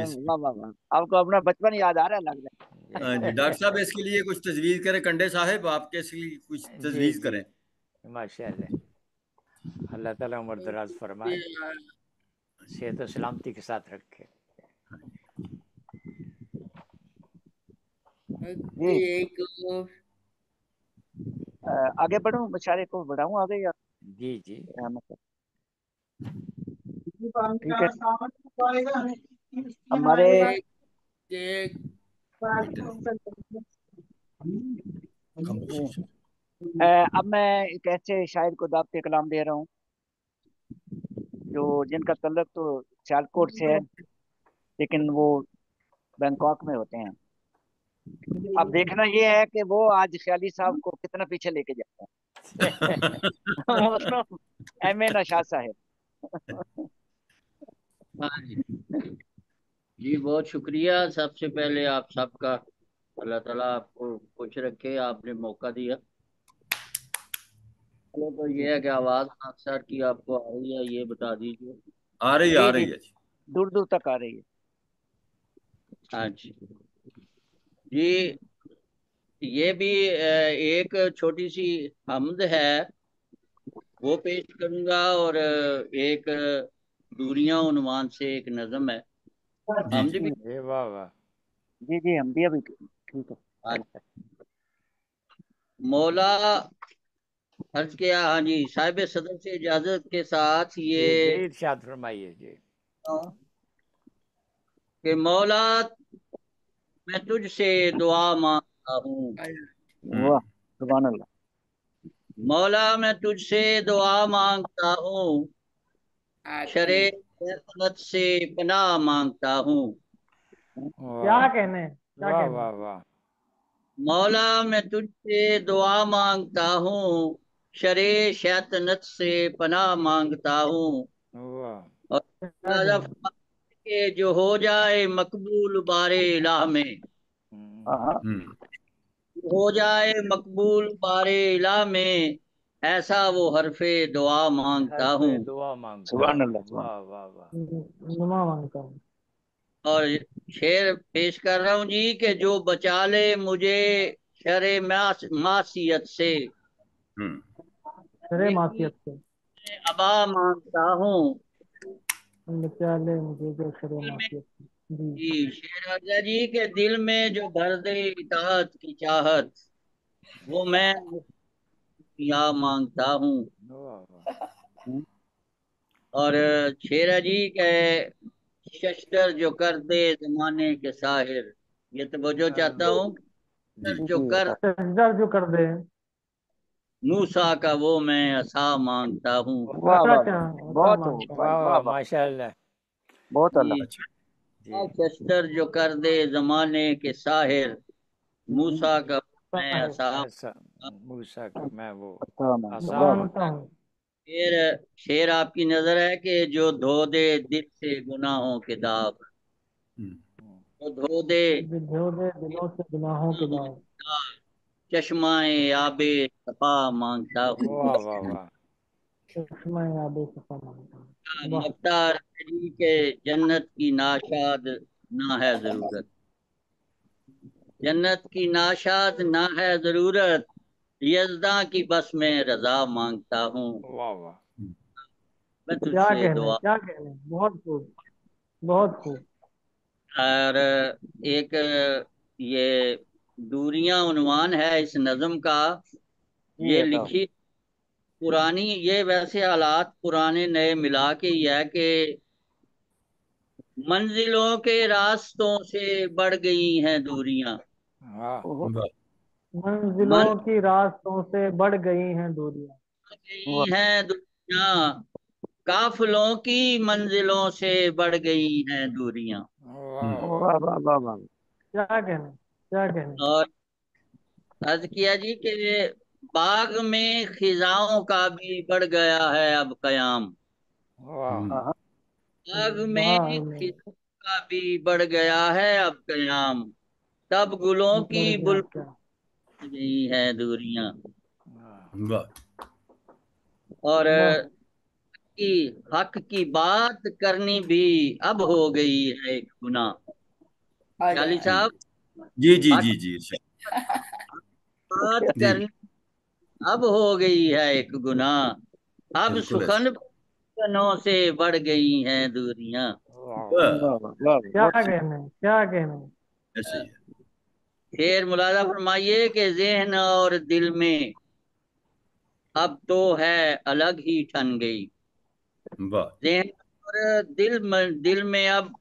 इस वाह वाह वाह, आपको अपना बचपन याद आ रहा है लग रहा हाँ जी, डॉक्टर साहब इसके लिए कुछ तजवीज़ करें, कंडे साहब आप इसके लिए कुछ जी तजवीज़ जी करें। माशाल्लाह। अल्लाह ताला उम्र दराज फरमाए, सेहत और सलामती के साथ रखे। है जी। आगे बढ़ूं, मुशारे को बढ़ाऊं आगे या जी जी मतलब ठीक है। हमारे अब मैं एक ऐसे शायर को दावत कलाम दे रहा हूँ जो जिनका तल्लुक तो सियालकोट से है, लेकिन वो बैंकॉक में होते हैं। अब देखना ये है कि वो आज ख्याली साहब को कितना पीछे लेके जाते हैं। मतलब एम ए नशासा है। हाँ जी जी, बहुत शुक्रिया सबसे पहले आप सबका। अल्लाह ताला आपको खुश रखे, आपने मौका दिया। चलो, तो ये है कि आवाज़ अक्सर की आपको आ रही है, ये बता दीजिए। आ जी जी, रही है जी। दूर दूर तक आ रही है। हाँ जी जी, ये भी एक छोटी सी हमद है, वो पेश करूंगा। और एक दूरियां उन्वान से एक नज़म है, जी हमद जी भी। ये वाह वाह। जी जी, हम भी अभी ठीक है। मौला अर्ज किया, हाँ जी, साहिब सदर से इजाजत के साथ जी जी, ये इरशाद फरमाइए जी। कि मौला मैं तुझसे दुआ मांगता हूँ। वाह, सुभान अल्लाह। मौला मैं तुझसे दुआ मांगता हूँ, शरे गफलत से पनाह मांगता हूँ। क्या वाह कहने, क्या वाह कहने। वाह वाह। मौला मैं तुझसे दुआ मांगता हूँ, शरे शैतनत से पनाह मांगता हूँ। वाह और क्या राजा कहने। फरमाते कि जो हो जाए मकबूल बारे इलाह में, हम्म, हाँ हो जाए मकबूल बारे इलाह में, ऐसा वो हरफे दुआ हर मांगता हूँ। पे दुआ मांगता सुभान हूँ। अल्लाह, सुभान। वाह वाह वाह। नुमा मांगता हूँ। और शेर पेश कर रहा हूँ जी कि जो बचा ले मुझे शरे मासियत से, हम्म शरे यही मासियत से मैं अबा मांगता हूँ। बचा ले मुझे जो शरे दिल में मासियत से। जी। जी, शेर राजा जी के दिल में जो भर दे इताअत की चाहत, वो मैं या मांगता हूँ। वाह वाह। हम्म, और शेर जी के शस्तर जो कर दे जमाने के साहिर, ये तो वो जो चाहता हूँ, जी जो जी कर सजदा जो कर दे। मूसा का वो मैं असा मांगता हूँ। वाह ऐसा वाह क्या, वाह, ऐसा बहुत हो मांगता हूँ। भाई, वाह वाह वाह वाह, माशाल्लाह। बहुत अल्लाह। जी, अच्छा जी शस्तर जो कर दे जमाने के साहिर, हम्म, मूसा का मैं साहिर असा। ऐसा मूसा का मैं वो अच्छा मान, आसा वाह वाह। मांगता मांगता हूँ। शेर शेर आपकी नजर है कि जो धो दे दिल से गुनाहों के दाग, हम्म हूँ। जो धो दे जो धो दे दिलों से गुनाहों के गुनाहों दाग। के दाग, चश्माए आबे सफा मांगता हूँ। वाह वाह वाह। चश्मा आबे सफा मांगता हूँ। वाह। मफ्तार अली के जन्नत की नाशाद ना है जरूरत, जन्नत की नाशाद ना है जरूरत, यज़दा की बस में रजा मांगता हूँ। वाह वाह। मैं क्या तुझसे कहने, दुआ। क्या कहने, बहुत खूब, बहुत खूब। और एक ये दूरियां उन्वान है इस नज्म का। जी ये बताओ। लिखी पुरानी, ये वैसे हालात पुराने नए मिला के ही है कि मंजिलों के रास्तों से बढ़ गई हैं दूरियां, हाँ ओहो, वाह मन मंजिलों की रास्तों से बढ़ गई हैं दूरियां। गई वाह हैं दूरियां, काफिलों की मंजिलों से बढ़ गई हैं दूरियां। वाह वाह। वाह वाह वाह वाह। क्या कहने, क्या कहने। और अर्ज किया जी कि बाग में खिजाओं का भी बढ़ गया है अब कयाम, वाह हाँ बाग बाग में में खिजाओं का भी बढ़ गया है अब कयाम, तब गुलों की बढ़ गया बुलबुल क्या। गई हैं दूरियां। वाह। वाह और वाह। की हक की बात करनी भी अब हो गई है एक गुनाह। शाली साहब, जी जी हक जी की जी बात जी करनी अब हो गई है एक गुनाह। अब बिल्कुल ऐसे। सुखन बनों से बढ़ गई हैं दूरियां। वाह वाह, वाह वाह वाह, क्या बहुत सही। कहने, क्या कहने। ऐसे ही है। फिर मुलाजा फरमाइए कि ज़हन और दिल में अब तो है अलग ही ठन गई। वाह, ज़हन और दिल में अब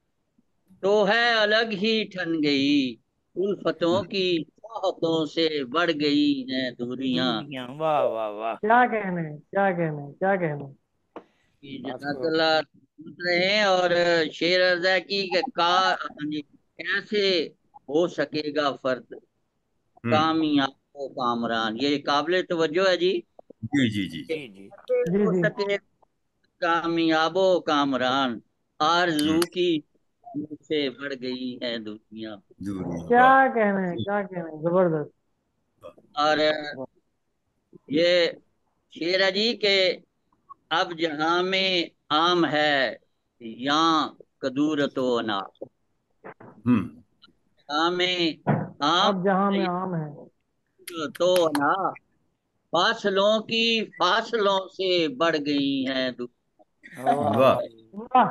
तो है अलग ही ठन गई। उल्फतों की चाहतों से बढ़ गई हैं दूरियां। दूरियां, वाह वाह वाह। क्या कहने, क्या कहने, क्या कहने। बात को जज़ाकल्लाह सुन रहे हैं। और शेर अर्ज है कि कैसे हो सकेगा फर्द हम्म, कामयाब हो कामरान। ये काबिल तवज्जो है जी। जी जी जी जी, जी जी कैसे जी हो जी। सके कामयाबो कामरान, आरजू की से बढ़ गई है दुनिया। दूरियां, क्या वाह कहने, क्या कहने, जबरदस्त। वाह, और ये शेर है जी के अब जहां में आम है यहाँ कदूरतो अनार। हम्म, जहां में आम अब जहां है में यहाँ आम है। तो अनार, फासलों की फासलों से बढ़ गई हैं वाह वाह वाह। वाह।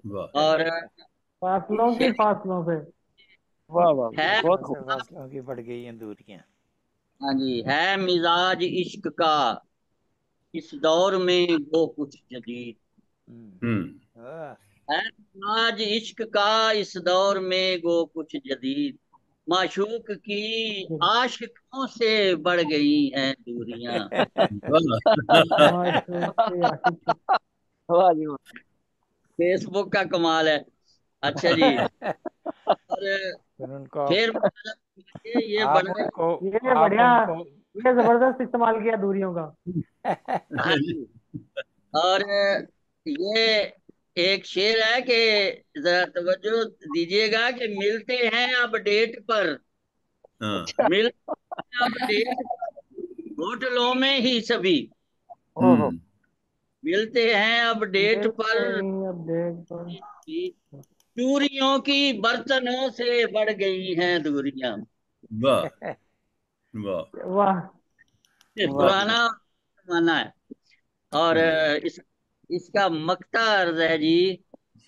वाह, और फासलों की फासलों से। वाह वाह, है बहुत फासलों खूब। से फासलों की बढ़ गई हैं दूरियां। हाँ जी, है मिजाज इश्क का इस दौर में वो कुछ जदीद। वाह, है मिजाज इश्क का इस दौर में वो कुछ जदीद। माशूक की आशिकों से बढ़ गई हैं दूरियां। वाह माशूक के आशिक से। वाह जी वाह। फेसबुक का कमाल है। अच्छा जी। और फिर उनको फिर ये आप बड़ा उनको ये आप बढ़िया, उनको ये जबरदस्त इस्तेमाल किया दूरियों का। हाँ जी। और ये एक शेर है कि जरा तवज्जो दीजिएगा कि मिलते हैं अब डेट पर, हाँ, अच्छा। मिलते हैं अब डेट होटलों में ही सभी। ओहो। मिलते हैं अब डेट देखते पर ही अब देख पर। दूरियों की बर्तनों से बढ़ गई हैं दूरियां। वाह वाह वाह। ये वाह जी पुराना जमाना है। और जी इसका मक्ता अर्ज है जी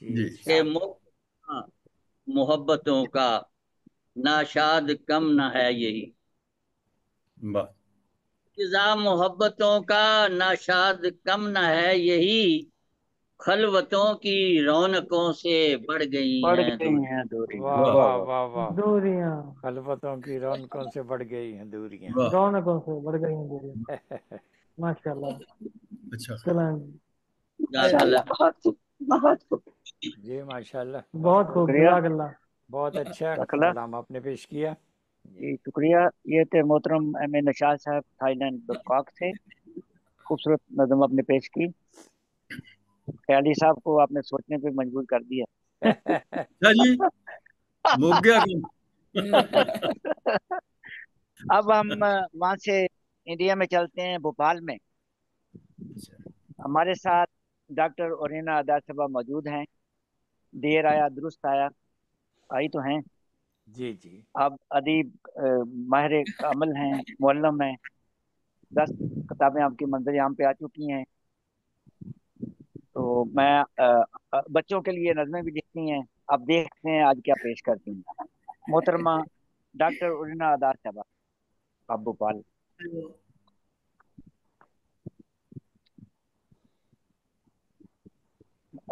जी जी, कि इरशाद। मोहब्बतों का नाशाद कम न है यही। वाह फिजा मोहब्बतों का नाशाद कम न है यही। खलवतों की रौनकों से बढ़ गई बढ़ हैं गई दूर। हैं दूरियां। वाह वाह वाह वाह वाह। वाह वाह। दूरियां खलवतों की रौनकों से बढ़ गई हैं दूरियां। वाह, रौनकों से बढ़ गई हैं दूरियां। माशाल्लाह। अच्छा ख्याल। चलें। जाकल्ला। माशाल्लाह, बहुत खूब, बहुत खूब। जी माशाल्लाह। बहुत खूब, शुक्रिया। जज़ाकल्लाह। बहुत अच्छा रखला। कलाम आपने पेश किया। जी जी शुक्रिया। ये थे मोहतरम एम ए नशाद साहब, थाईलैंड बैंकॉक से। खूबसूरत नज़म आपने पेश की। ख्याली साहब को आपने सोचने पे मजबूर कर दिया। अच्छा जी, मुक गया काम। अब हम वहाँ से इंडिया में चलते हैं, भोपाल में। अच्छा, हमारे साथ डॉक्टर ओरिना अदा साहबा मौजूद हैं। देर आया दुरुस्त आया, आई तो हैं। जी जी अब अदीब माहिर अमल हैं, मुअल्लम हैं। 10 किताबें आपकी मंजर आम पे आ चुकी हैं। तो मैं बच्चों के लिए नज़में भी लिखती हैं। अब देखते हैं आज क्या पेश करती हैं मोहतरमा डॉक्टर उरिना अदा साहबा, अब भोपाल।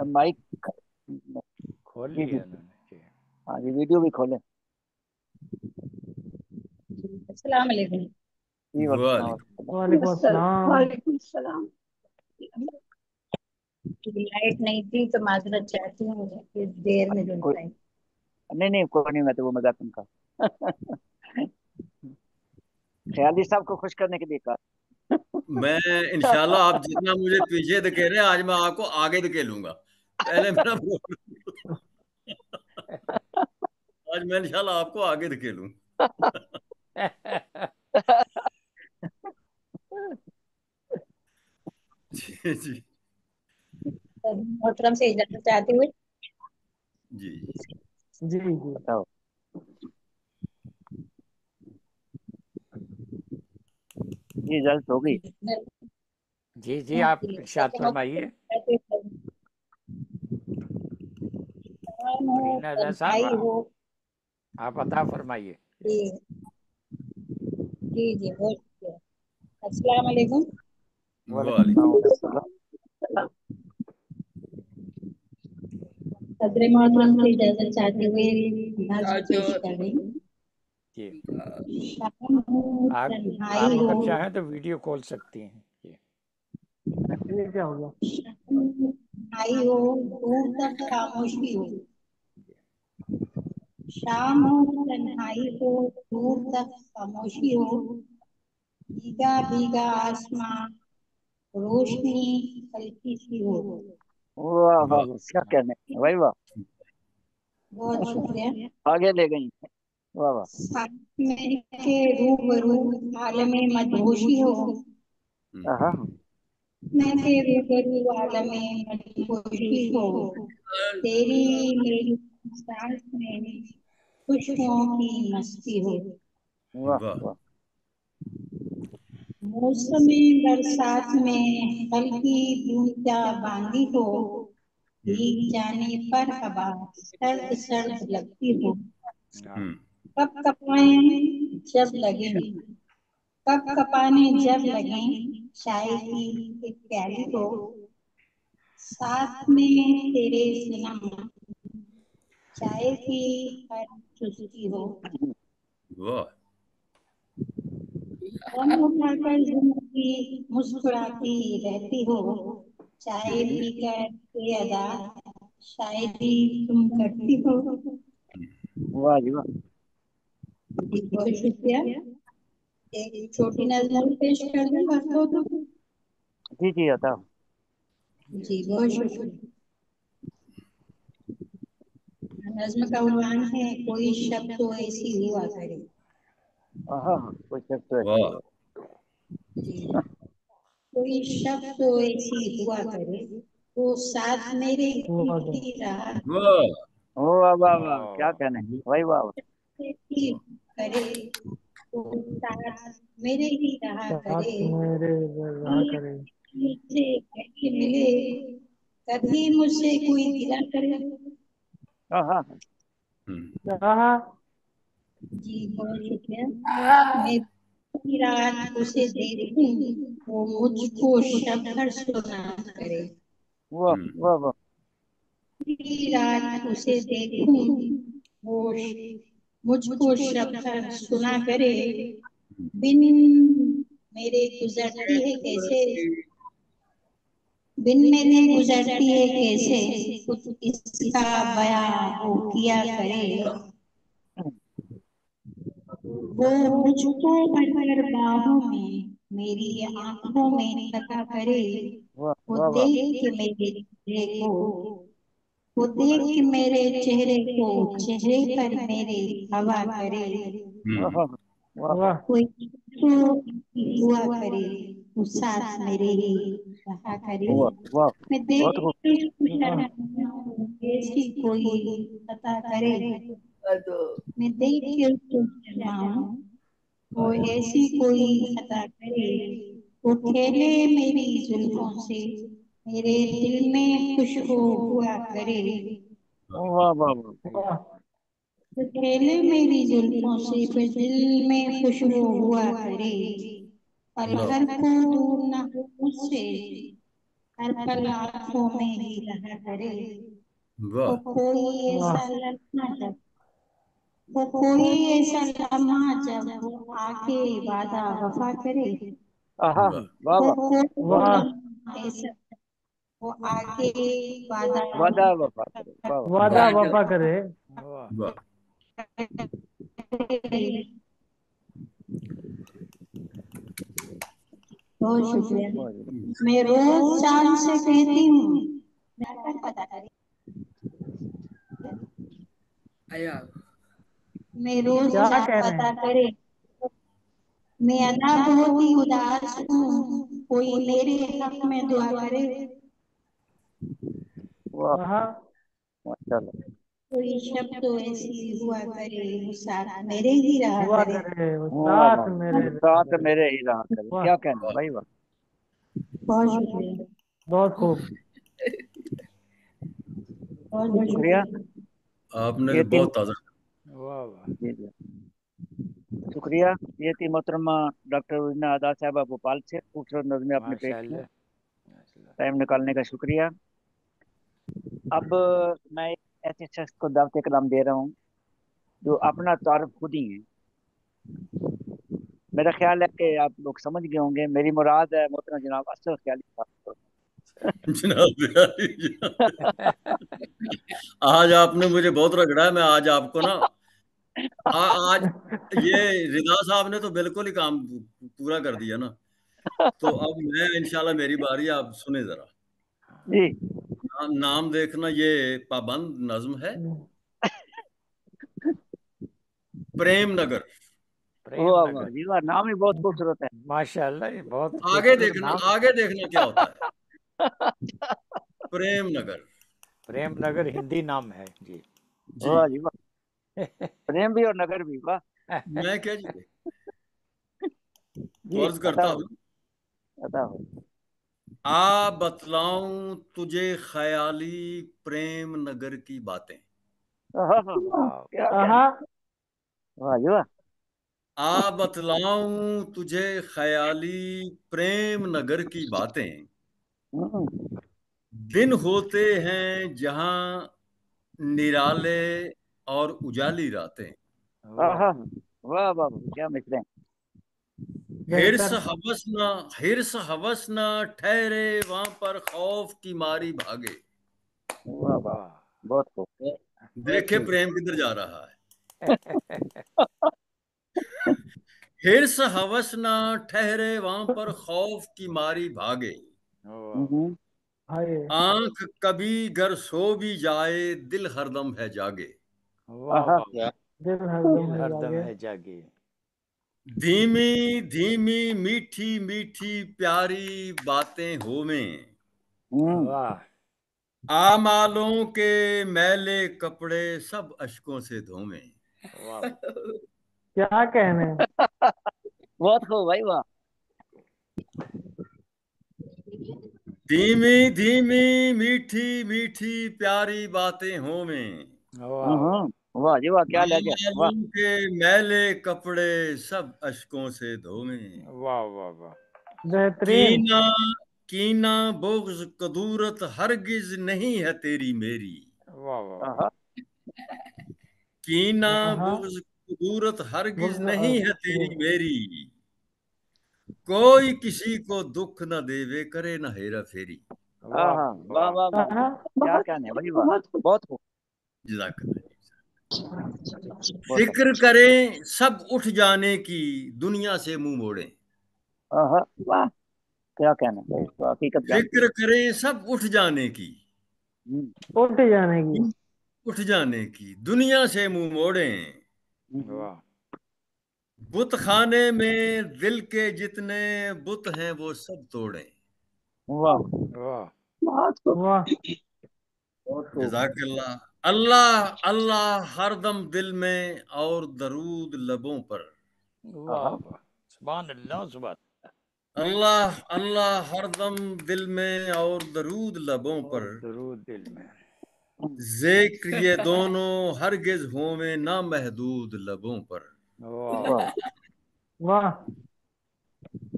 माइक। खोल जी जी। लिया उन्होंने जी। हाँ जी, वीडियो भी खोलें। अस्सलाम वालेकुम। जी वालेकुम। वालेकुम अस्सलाम। वालेकुम सलाम। लाइट नहीं थी तो माजरत चाहती हूँ कि देर में जो कोई टाइम। नहीं नहीं, कोई नहीं, मैं तो वो मजाक उनका। ख्याली साहब को खुश करने के लिए कहा। मैं इंशाल्लाह आप जितना मुझे पीछे धकेले आज मैं आपको आगे धकेलूंगा। पहले मेरा आज मैं इंशाल्लाह आपको आगे धकेलूं। जी जी मोहतरम से इजाजत चाहते हुए जी जी जी बताओ। जी इजाजत हो गई। जी जी, आप इरशाद फरमाइए। रीना रज़ा तन्हाई साहब, हो। आप अता फरमाइए। जी जी जी, बहुत शुक्रिया। अस्सलाम वालेकुम। वालेकुम वालेकुम सलाम। सदर मोहतरम से इजाजत चाहते हुए नज़्म पेश कर रही हूँ। जी, शाम हो आप तन्हाई हो, अगर चाहें तो वीडियो कॉल सकती हैं। जी, ये क्या हो गया? शाम हो तन्हाई हो, दूर तक खामोशी हो। शाम हो तन्हाई हो, दूर तक खामोशी हो। भीगा भीगा आसमां, रोशनी हल्की सी हो। वाह वाह, वाह क्या कहने भाई, वाह। बहुत शुक्रिया। आगे ले गई। वाह वाह। साथ में के रूबरू आलमे मदहोशी हो। हम्म, हाँ मैं के रूबरू आलमे मदहोशी हो। तेरी मेरी सांस में खुशबुओं की मस्ती हो। वाह वाह वाह। मौसमी बरसात में हल्की बूंदा बांदी हो। भीग जाने पर हवा सर्द सर्द लगती हो। हाँ, हम्म, कब कपाए जब लगे, कब कपाने जब लगे चाय की एक प्याली हो। साथ में तेरे सिनम चाय की हर चुस्की हो। वाह गम उठाकर जिंदगी मुस्कुराती रहती हो। चाय पीकर बेअदा शायरी तुम करती हो। वाह जी वाह। बहुत शुक्रिया। एक छोटी नज़्म और पेश कर दूं वक्त हो तो। जी जी बताओ। जी बहुत शुक्रिया। नज़्म का उन्वान है कोई शब्द तो ऐसी हुआ करे। हाँ कोई शक तो ऐसी वाह हो। जी, कोई शब्द तो ऐसी हुआ करे, वो साथ मेरे हुआ क्या? ही रहा वाह वाह वाह वाह, क्या वाह, कहने भाई, वाह वाह। ही करे, वो साथ मेरे ही रहा साथ करे। मेरे रहा करे। मुझसे कभी मिले, कभी मुझसे कोई गिला करे। हाँ हाँ हाँ। हम्म, हाँ जी बहुत शुक्रिया। मैं पूरी रात उसे देखूं, वो मुझको शब भर सुना करे। वाह वाह वाह। पूरी रात उसे देखूं, वो मुझको शब भर सुना करे। बिन मेरे गुजरती है कैसे, बिन मेरे गुजरती है कैसे, खुद इसका बयां वो किया करे। वो मुझको भरकर बाहों में मेरी आंखों में तका करे। वाह वो वाह वाह। देख के मेरे चेहरे को, वो देख के मेरे चेहरे को चेहरे पर मेरे हवा करे। वाह हम्म, वाह वाह वाह। वाह कोई तो हुआ करे, वो साथ मेरे ही रहा करे। वाह वाह, मैं देख बहुत खूब। के खुश वाह रहता हूँ, ऐसी कोई अता करे। मैं देख के खुश रहता हूँ, वो ऐसी कोई अता करे। वो खेले मेरी जुल्फों से, मेरे दिल में खुशबू हुआ करे। वाह वाह वाह। वाह वो खेले मेरी जुल्फों से, फिर दिल में खुशबू हुआ करे। पल वाह भर को दूर न हो मुझसे, हर पल आंखों में ही रहा करे। वो वाह कोई वाह ऐसा लम्हा जब, वो कोई ऐसा लम्हा जब वो आके वादा वफा करे। हाँ वाह वाह वो वाह। कोई बहुत वाह खूब। लम्हा ऐसा वो आके वादा वादा वफा करे, वाह वाह। वादा वफा करे। वाह, वाह करे। बहुत शुक्रिया। वाह जी वाह। मैं रोज चांद से कहती हूँ जाकर पता करे। मैं रोज क्या चांद कह रहे पता हैं? करे। मैं अदा बहुत ही उदास हूँ, कोई मेरे हक में दुआ करे। वाह हाँ माशाल्लाह। कोई शब्द तो ऐसी हुआ करे वो साथ मेरे ही रहा हुआ करे। करे वो वाह साथ वाह, मेरे रहा साथ करे। मेरे ही रहा करे, वाह क्या कहना है भाई, वाह। बहुत शुक्रिया, बहुत खूब। बहुत बहुत शुक्रिया। शुक्रिया। आपने ये तो थी, बहुत ताजा। वाह वाह। जी जी शुक्रिया। ये थी मोहतरमा डॉक्टर उजना अदा साहबा भोपाल से, खूबसूरत नज़में आपने पेश की, माशाल्लाह माशाल्लाह। टाइम निकालने का शुक्रिया। अब मैं एक ऐसे शख्स को दावत कलाम दे रहा हूँ जो अपना तारुफ खुद ही है। मेरा ख्याल है कि आप लोग समझ गए होंगे, मेरी मुराद है मोहतरम जनाब असद ख्याली साहब। आज आपने मुझे बहुत रगड़ा है। मैं आज आपको ना आज ये रिदा साहब ने तो बिल्कुल ही काम पूरा कर दिया ना। तो अब मैं इंशाल्लाह मेरी बारी, आप सुने जरा। जी नाम देखना, ये पाबंद नज्म है, प्रेम नगर। प्रेम वाह वाह नगर। जी वाह, नाम ही बहुत खूबसूरत है। माशाल्लाह, ये बहुत आगे खूबसूरत देखना, नाम है। आगे देखना क्या होता है। प्रेम नगर। प्रेम नगर हिंदी नाम है जी। जी वाह जी वाह, प्रेम भी और नगर भी, वाह। मैं क्या जी जी अर्ज अता करता हो, हूँ। अता हो। आ बतलाऊं तुझे ख्याली प्रेम नगर की बातें। हाँ, हाँ, वाह क्या कहना, हाँ वाह जी वाह। आ बतलाऊं तुझे ख्याली प्रेम नगर की बातें। हम्म, दिन होते हैं जहां निराले और उजाली रातें। हाँ वाह। हाँ, वाह वाह वाह, क्या मिसरे हैं। हिर्स बेहतर। हवस ना, हिर्स हवस ना ठहरे वहां पर खौफ की मारी भागे। वाह वाह, वाह। बहुत खूब। देखे जी प्रेम किधर जा रहा है। हिर्स हवस ना ठहरे वहां पर खौफ की मारी भागे। वाह हाय आंख कभी गर सो भी जाए दिल हरदम है जागे। वाह हाँ वाह। दिल हरदम दिल है हरदम जागे। है जागे। धीमी धीमी मीठी मीठी प्यारी बातें हो में। हम्म, वाह आमालों के मैले कपड़े सब अश्कों से धोमे। वाह। क्या कहने। बहुत खूब भाई, वाह। धीमी धीमी मीठी मीठी प्यारी बातें हो में। वाह वाह जी वाह, क्या लगे, वाह। आमालों के मैले कपड़े सब अश्कों से धोमे। वाह वाह वाह। बेहतरीन। कीना कीना बुग़्ज़ कदूरत हरगिज नहीं है तेरी मेरी। वाह वाह वाह। हाँ कीना हाँ बुग़्ज़ कदूरत हरगिज नहीं है तेरी बुग- मेरी। कोई किसी को दुख न देवे करे न हेरा फेरी। हाँ, वाह वाह वाह। वाह वाह, हाँ क्या कहने भाई, वाह, बहुत खूब, जज़ाकल्लाह। बहुत फिक्र करें सब उठ जाने की दुनिया से मुंह मोड़ें। हाँ, वाह, क्या कहना भाई, तो हकीकत जानती फिक्र करें सब उठ जाने की, है। उठ जाने की। उठ जाने की दुनिया से मुंह मोड़ें। हम्म, वाह बुत खाने में दिल के जितने बुत हैं वो सब तोड़ें। वाह, वाह। बहुत खूब, वाह बहुत खूब। जज़ाकल्लाह। अल्लाह अल्लाह हरदम दिल में और दरूद लबों पर। वाह वाह। सुभान अल्लाह सुभान। अल्लाह अल्लाह हरदम दिल में और दरूद लबों और पर। दरूद दिल में। ज़िक्र ये दोनों हरगिज होवे ना महदूद लबों पर। वाह वाह वाह।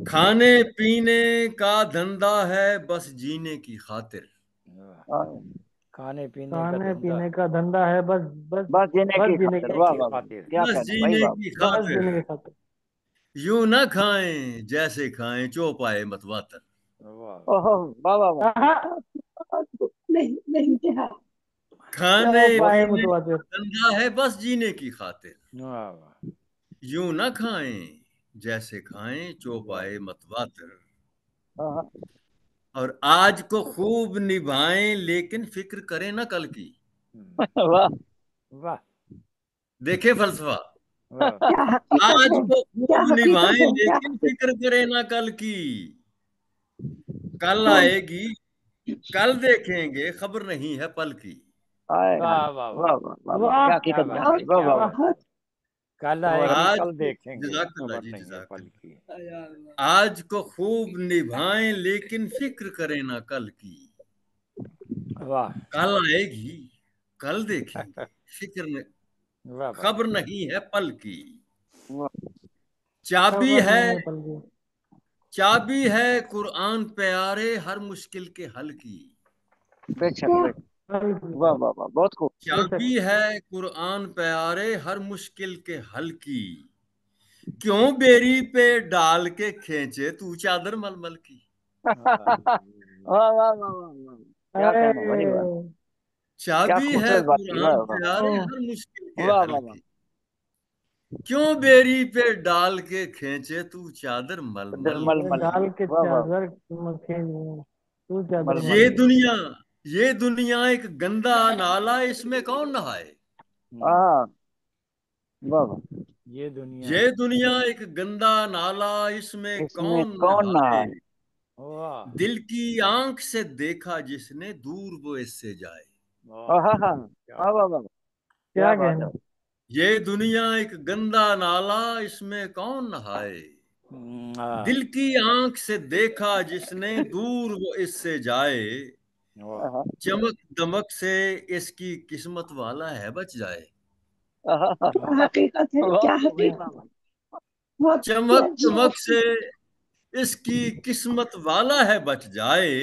खाने पीने का धंधा है बस जीने की खातिर। वाह। वाह, खाने पीने का खाने धंधा पीने का धंधा है बस बस बस जीने बस की जीने खातिर, की वाह की वाह वाह, खातिर। क्या बस कहना भाई, जीने वाह। की बस खातिर। जीने की खातिर। यूं ना खाएं जैसे खाएं चौपाए मतवातर। वाह ओहो, वाह वाह वाह, हाँ नहीं नहीं हाँ, खाने चलो पाए पीने मुतवातिर। का धंधा है बस जीने की खातिर। वाह वाह। यूं ना खाएं जैसे खाएं वाह चौपाए मतवातर। हाँ, और आज को खूब निभाएं लेकिन फिक्र करें ना कल की। वाह, वाह देखे फलसफा। वाह। क्या हकीकत आज है, को क्या खूब हकीकत निभाएं है, क्या लेकिन हकीकत। फिक्र करें ना कल की। कल हाँ, आएगी कल देखेंगे खबर नहीं है पल की। आए वाह हाय, वाह वाह वाह वाह वाह वाह, वाह क्या क्या हकीकत बात बयान है, की, वाह क्या वाह वाह। बात है। कल वाह, आएगी आज कल देखेंगे जज़ाकल्लाह खबर जी, नहीं है पल जज़ाकल्लाह। की। आज को खूब निभाएं लेकिन फिक्र करें ना कल की। वाह कल आएगी, कल देखेंगे, फिक्र न, वाह वाह खबर नहीं है पल की। वाह, चाबी खबर है, नहीं है पल की। चाबी है कुरान प्यारे हर मुश्किल के हल की। बेशक बेशक, पल की, वाह वाह वाह, बहुत खूब। बेशक। चाबी है कुरान प्यारे हर मुश्किल के हल की। क्यों बेरी पे डाल के खींचे तू चादर मलमल की। वाह वाह वाह वाह वाह, क्या कहना भाई, वाह, अरे क्या चाबी है खूबसूरत बात की, वाह कुरान वाह प्यारे ओ, हर मुश्किल के वाह हल वाह वाह। की। क्यों बेरी पे डाल के खींचे तू चादर मलमल दरमल की। मल डाल की, के वाह वाह, चादर मखे तू चादर मल ये मल। मल। दुनिया, ये दुनिया एक गंदा नाला, इसमें कौन नहाए। हाँ, वाह वाह, ये दुनिया ये दुनिया एक गंदा नाला, इसमें इसमें कौन कौन नहाए। नहाए। वाह दिल की आंख से देखा जिसने दूर वो इससे जाए। वाह हाँ हाँ, क्या वाह बात। वाह वाह, क्या क्या बात है। कहना। ये दुनिया एक गंदा नाला, इसमें कौन नहाए। हाँ, दिल की आंख से देखा जिसने दूर वो इससे जाए। वाह हाँ, चमक दमक से इसकी किस्मत वाला है बच जाए। हाँ, हाँ, हाँ, वाह हकीकत है, बहुत क्या खूब भाई, वाह हकीकत, वाह। बहुत चमक अजीब। दमक से इसकी किस्मत वाला है बच जाए।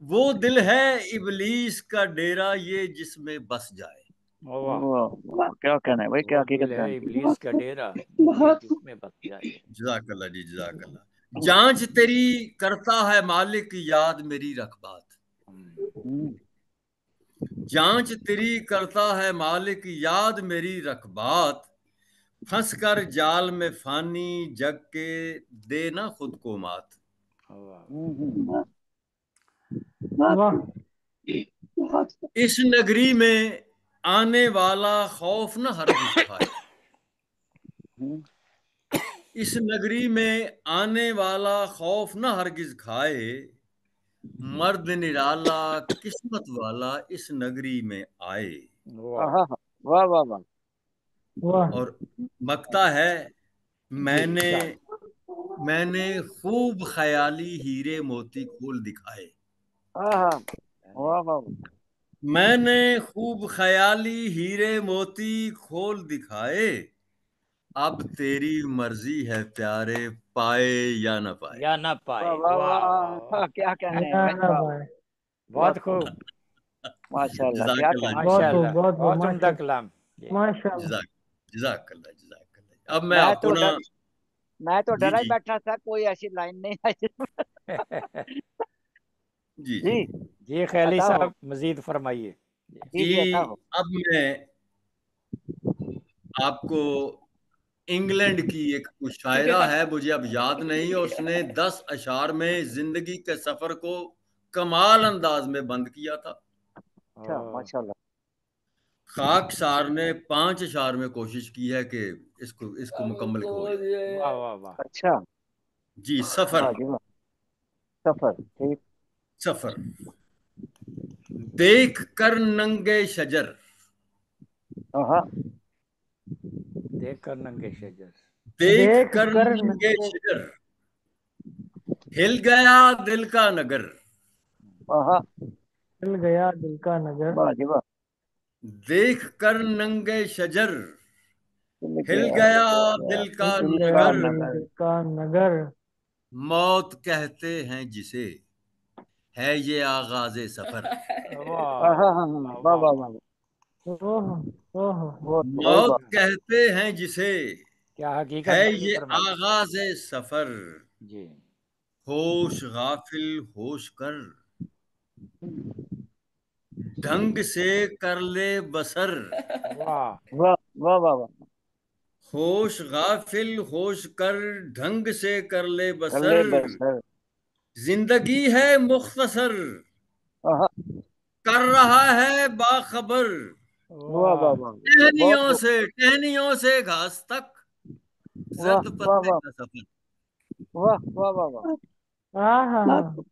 वो दिल है इबलीस का डेरा ये जिसमें बस जाए। वाह वाह वाह, क्या कहना है भाई, क्या वो हकीकत दिल है बयान की। इबलीस का डेरा ये बहुत जिसमें बस जाए। जज़ाकल्लाह जी, जज़ाकल्लाह। जांच तेरी करता है मालिक याद मेरी रख बात। हम्म, जांच तेरी करता है मालिक याद मेरी रख बात। फंस कर जाल में फानी जग के देना खुद को मात। वाह हम्म, वाह बहुत इस नगरी में आने वाला खौफ न हरगिज खाए। हम्म, इस नगरी में आने वाला खौफ न हरगिज खाए। मर्द निराला किस्मत वाला इस नगरी में आए। वाह हाँ, हाँ, वाह वाह वाह, वाह और मकता है, जी मैंने क्या मैंने खूब ख्याली हीरे मोती खोल दिखाए। हाँ हाँ, वाह वाह वाह, मैंने खूब ख्याली हीरे मोती खोल दिखाए। अब तेरी मर्जी है प्यारे, पाए या न पाए। या ना वाह पाए। वाह वाह वाह, वाह वाह हाँ, क्या कहने हैं या भाई, ना वाह वाह, पाए। बहुत बहुत खूब, खूब। माशाल्लाह, क्या जज़ाकल्लाह कहना है। बहुत खूब, माशाल्लाह बहुत खूब, बहुत उम्दा माशा कलाम ये। माशाल्लाह। जज़ाक जज़ाकल्लाह जज़ाकल्लाह। अब मैं मैं आपको तो ना, डर मैं तो जी डरा ही जी बैठा था, कोई ऐसी लाइन नहीं आई। जी जी जी, जी ख्याली अता हो, साहब मजीद फरमाइए। जी जी, अता जी। हो। अब मैं आपको इंग्लैंड की एक मुशायरा है, मुझे अब याद नहीं, और उसने 10 अशार में जिंदगी के सफर को कमाल अंदाज में बंद किया था। अच्छा, ओह, माशाल्लाह। खाकसार ने 5 अशार में कोशिश की है कि इसको इसको मुकम्मल हो जाए। वाह वाह वाह अच्छा, जी, सफर। वाह जी वाह, सफर, ठीक। सफर। देख कर नंगे शजर, हाँ हाँ, देख कर नंगे शजर। देख देख कर कर नंगे नंगे शजर, हिल गया दिल का नगर। हाँ हाँ, चल गया दिल का नजर। वाह जी वाह, देख कर नंगे शजर, दिल हिल गया, गया गया, दिल का दिल दिल गया का नगर। नगर। दिल का नगर। मौत कहते हैं जिसे, है ये आगाज़े सफर। वाह हाँ हाँ हाँ हाँ, वाह वाह वाह वाह वाह वाह, ओह ओह बहुत वही मौत बात। कहते हैं जिसे, क्या हकीकत है बयान ये फरमाई। आगाज़े सफर। जी होश गाफिल होश कर, ढंग से कर ले बसर। वाह वाह वाह वाह वाह, होश गाफिल होश कर, ढंग से कर ले कर बसर। ले बस है। जिंदगी है मुख्तसर, हाँ हाँ, कर रहा है बाखबर। वाह वाह वाह वाह, बहुत टहनियों खूब, से टहनियों से घास तक, वाह जर्द वाह पत्ते वाह, का सफर। वाह वाह वाह वाह, हाँ हाँ बहुत हाँ।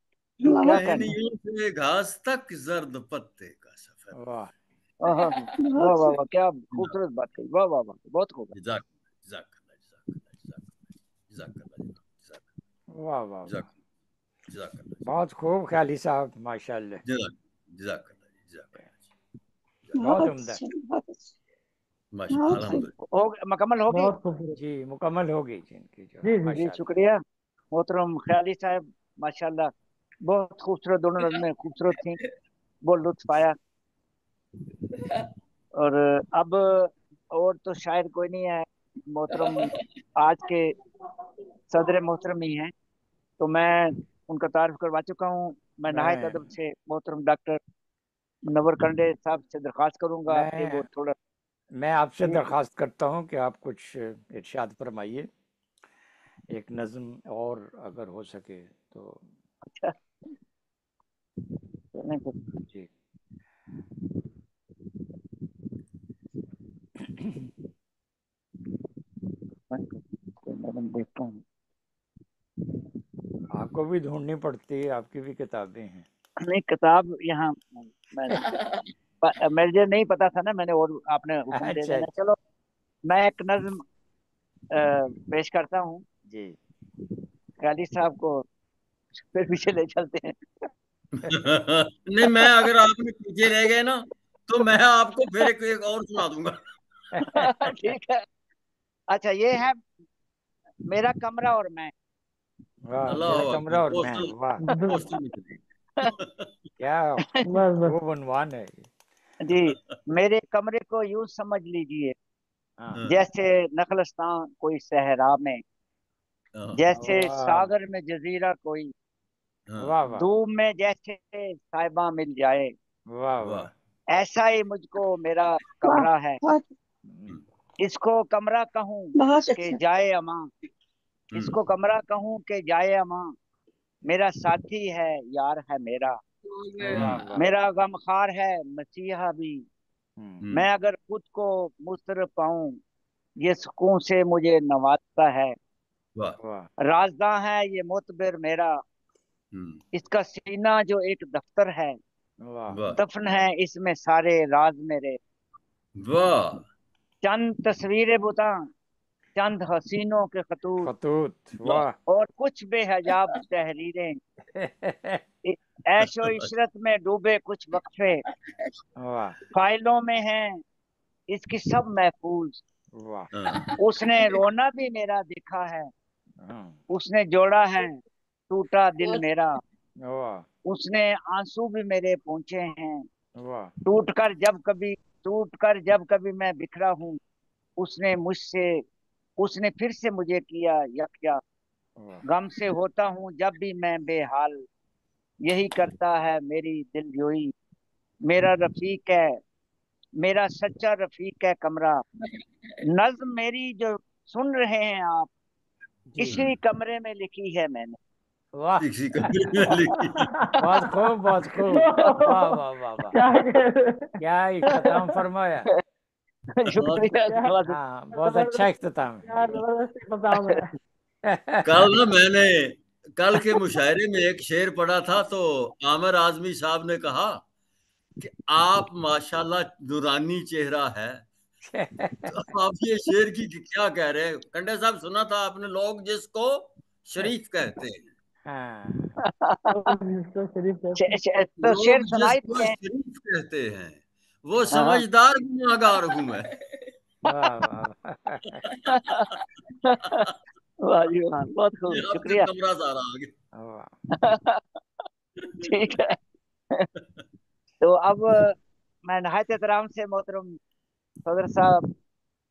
बहुत टहनियों से घास तक जर्द पत्ते का सफर। वाह वाह वाह बहुत वाह वाह, क्या खूबसूरत बात कही, वाह वाह वाह, बहुत खूब। जजाक जजाक जजाक जजाक जजाक वाह वाह वाह, जजाक जजाक बहुत खूब ख्याली साहब, माशाल्लाह, जजाक जजाक जजाक बहुत बहुत उम्दा। अच्छा, बहुत अच्छा, माशाल्लाह बहुत अल्हम्दुलिल्लाह। हो मुकम्मल होगी। बहुत खूबसूरत। जी मुकम्मल हो गई जी इनकी जो जी है, जी जी माशाल्लाह। शुक्रिया मोहतरम ख्याली साहब, माशाल्लाह बहुत खूबसूरत, दोनों नज़में खूबसूरत थी, बहुत लुत्फ आया। और अब और तो शायद कोई नहीं है, मोहतरम आज के सदर मोहतरम ही हैं, तो मैं उनका तारीफ करवा चुका हूँ। मैं नहायत मैं अदब से मोहतरम डॉक्टर मुनव्वर कंडे साहब से दरख्वास्त करूंगा कि वो मैं थोड़ा मैं आपसे दरख्वास्त करता हूँ कि आप कुछ इरशाद फरमाइए, एक नज़्म और अगर हो सके तो। अच्छा जी मैडम देखता हूँ। आपको भी ढूंढनी पड़ती है, आपकी भी किताबें हैं। नहीं किताब यहाँ मुझे नहीं पता था ना, मैंने और आपने हुक्म दे अच्छा देना। अच्छा चलो मैं एक नज्म पेश करता हूँ, जी गाली साहब को फिर पीछे ले चलते हैं। नहीं, मैं अगर आपने पीछे रह गए ना तो मैं आपको फिर एक और सुना दूंगा। ठीक है। अच्छा ये है मेरा कमरा और मैं। वाह, अल्लाह मेरा अकबर, कमरा और मैं, पोस्टल वाह पोस्टल में चलिए। क्या बस बस खूब उन्वान है ये। जी मेरे कमरे को यूं समझ लीजिए, हाँ जैसे नखलस्तान कोई सहरा में, हाँ, जैसे वाह सागर में जजीरा कोई, हाँ, वाह वाह धूप में जैसे साहिबा मिल जाए, वाह वाह, वाह। ऐसा ही मुझको मेरा वाह, कमरा है। बहुत हम्म, इसको कमरा कहूँ बहुत कि अच्छा, जाए अमा, इसको कमरा कहूँ कि जाए अमा, मेरा साथी है यार है मेरा, वाह वाह। मेरा गमखार है मसीहा भी। मैं अगर खुद को मुस्तर पाऊं, ये सुकून से मुझे नवाजता है। वाह, वाह राजदा है ये मोतबर मेरा, इसका सीना जो एक दफ्तर है, वाह वाह, दफन है इसमें सारे राज मेरे। वाह, चंद तस्वीरें बुता, चंद हसीनों के खतूत, खतूत, वाह, वाह और कुछ बेहजाब तहरीरें, इ- ऐशो इशरत में डूबे कुछ वक्फे, वाह फाइलों में हैं इसकी सब महफूज। वाह। हाँ, उसने रोना भी मेरा देखा है, हाँ, उसने जोड़ा है टूटा दिल मेरा, वाह उसने आंसू भी मेरे पहुंचे हैं। वाह टूट कर जब कभी टूट कर जब कभी मैं बिखरा हूँ, उसने मुझसे उसने फिर से मुझे किया यकजा। वाह गम से होता हूँ जब भी मैं बेहाल, यही करता है मेरी दिलजोई। मेरा रफीक है, मेरा सच्चा रफीक है कमरा। नज्म मेरी जो सुन रहे हैं आप, जी इसी कमरे में लिखी है मैंने। वाह। इसी कमरे में लिखी। बहुत खूब, बहुत खूब, वाह वाह वाह वाह, क्या कह रहे क्या इख्तिताम फरमाया। शुक्रिया क्या धन्यवाद। हाँ बहुत अच्छा जबरदस्त, इख्तिताम क्या जबरदस्त इख्तिताम है। कल ना मैंने कल के मुशायरे में एक शेर पढ़ा था, तो आमिर आजमी साहब ने कहा कि आप माशाल्लाह नूरानी चेहरा है। तो आप ये शेर की क्या कह रहे हैं? कंडे साहब, सुना था आपने, लोग जिसको शरीफ कहते हैं, हाँ तो जिसको शरीफ कहते हैं। तो शेर लोग सुनाई जिसको दिए। शरीफ कहते हैं वो हाँ समझदार गुनाहगार हूं मैं। वाह वाह वाह जी वाह, बहुत ये खूब, आपसे शुक्रिया। कमरा सारा आ गया। वाह। ठीक है। तो अब मैं नहायत एहतराम से मोहतरम सदर साहब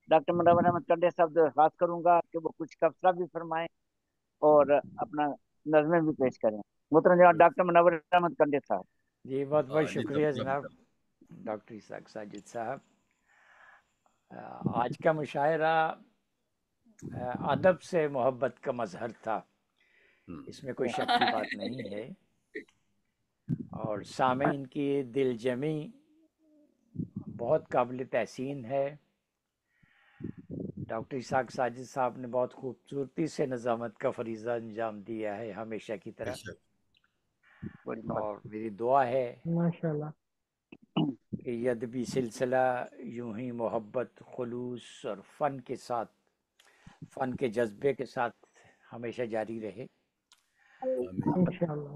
डॉक्टर मुनव्वर अहमद कंडे साहब से दरख्वास्त करूंगा कि वो कुछ तबसरा भी फरमाएं और अपना नज़में भी पेश करें। मोहतरम जनाब डॉक्टर मुनव्वर अहमद कंडे साहब। जी बहुत बहुत हाँ जी, शुक्रिया तब जनाब डॉक्टर इसाक साजिद साहब। आज का मुशायरा अदब से मोहब्बत का मजहर था, इसमें कोई शक की बात नहीं है, और सामीन की दिलजमी बहुत काबिल तहसीन है। डॉक्टर इसाक साजिद साहब ने बहुत खूबसूरती से नज़ामत का फरीज़ा अंजाम दिया है, हमेशा की तरह। बेशक बड़ी बात। और मेरी दुआ है माशाल्लाह। कि यद्यपि सिलसिला यूं ही मोहब्बत, खुलूस और फ़न के साथ, फ़न के जज्बे के साथ हमेशा जारी रहे। इंशाल्लाह।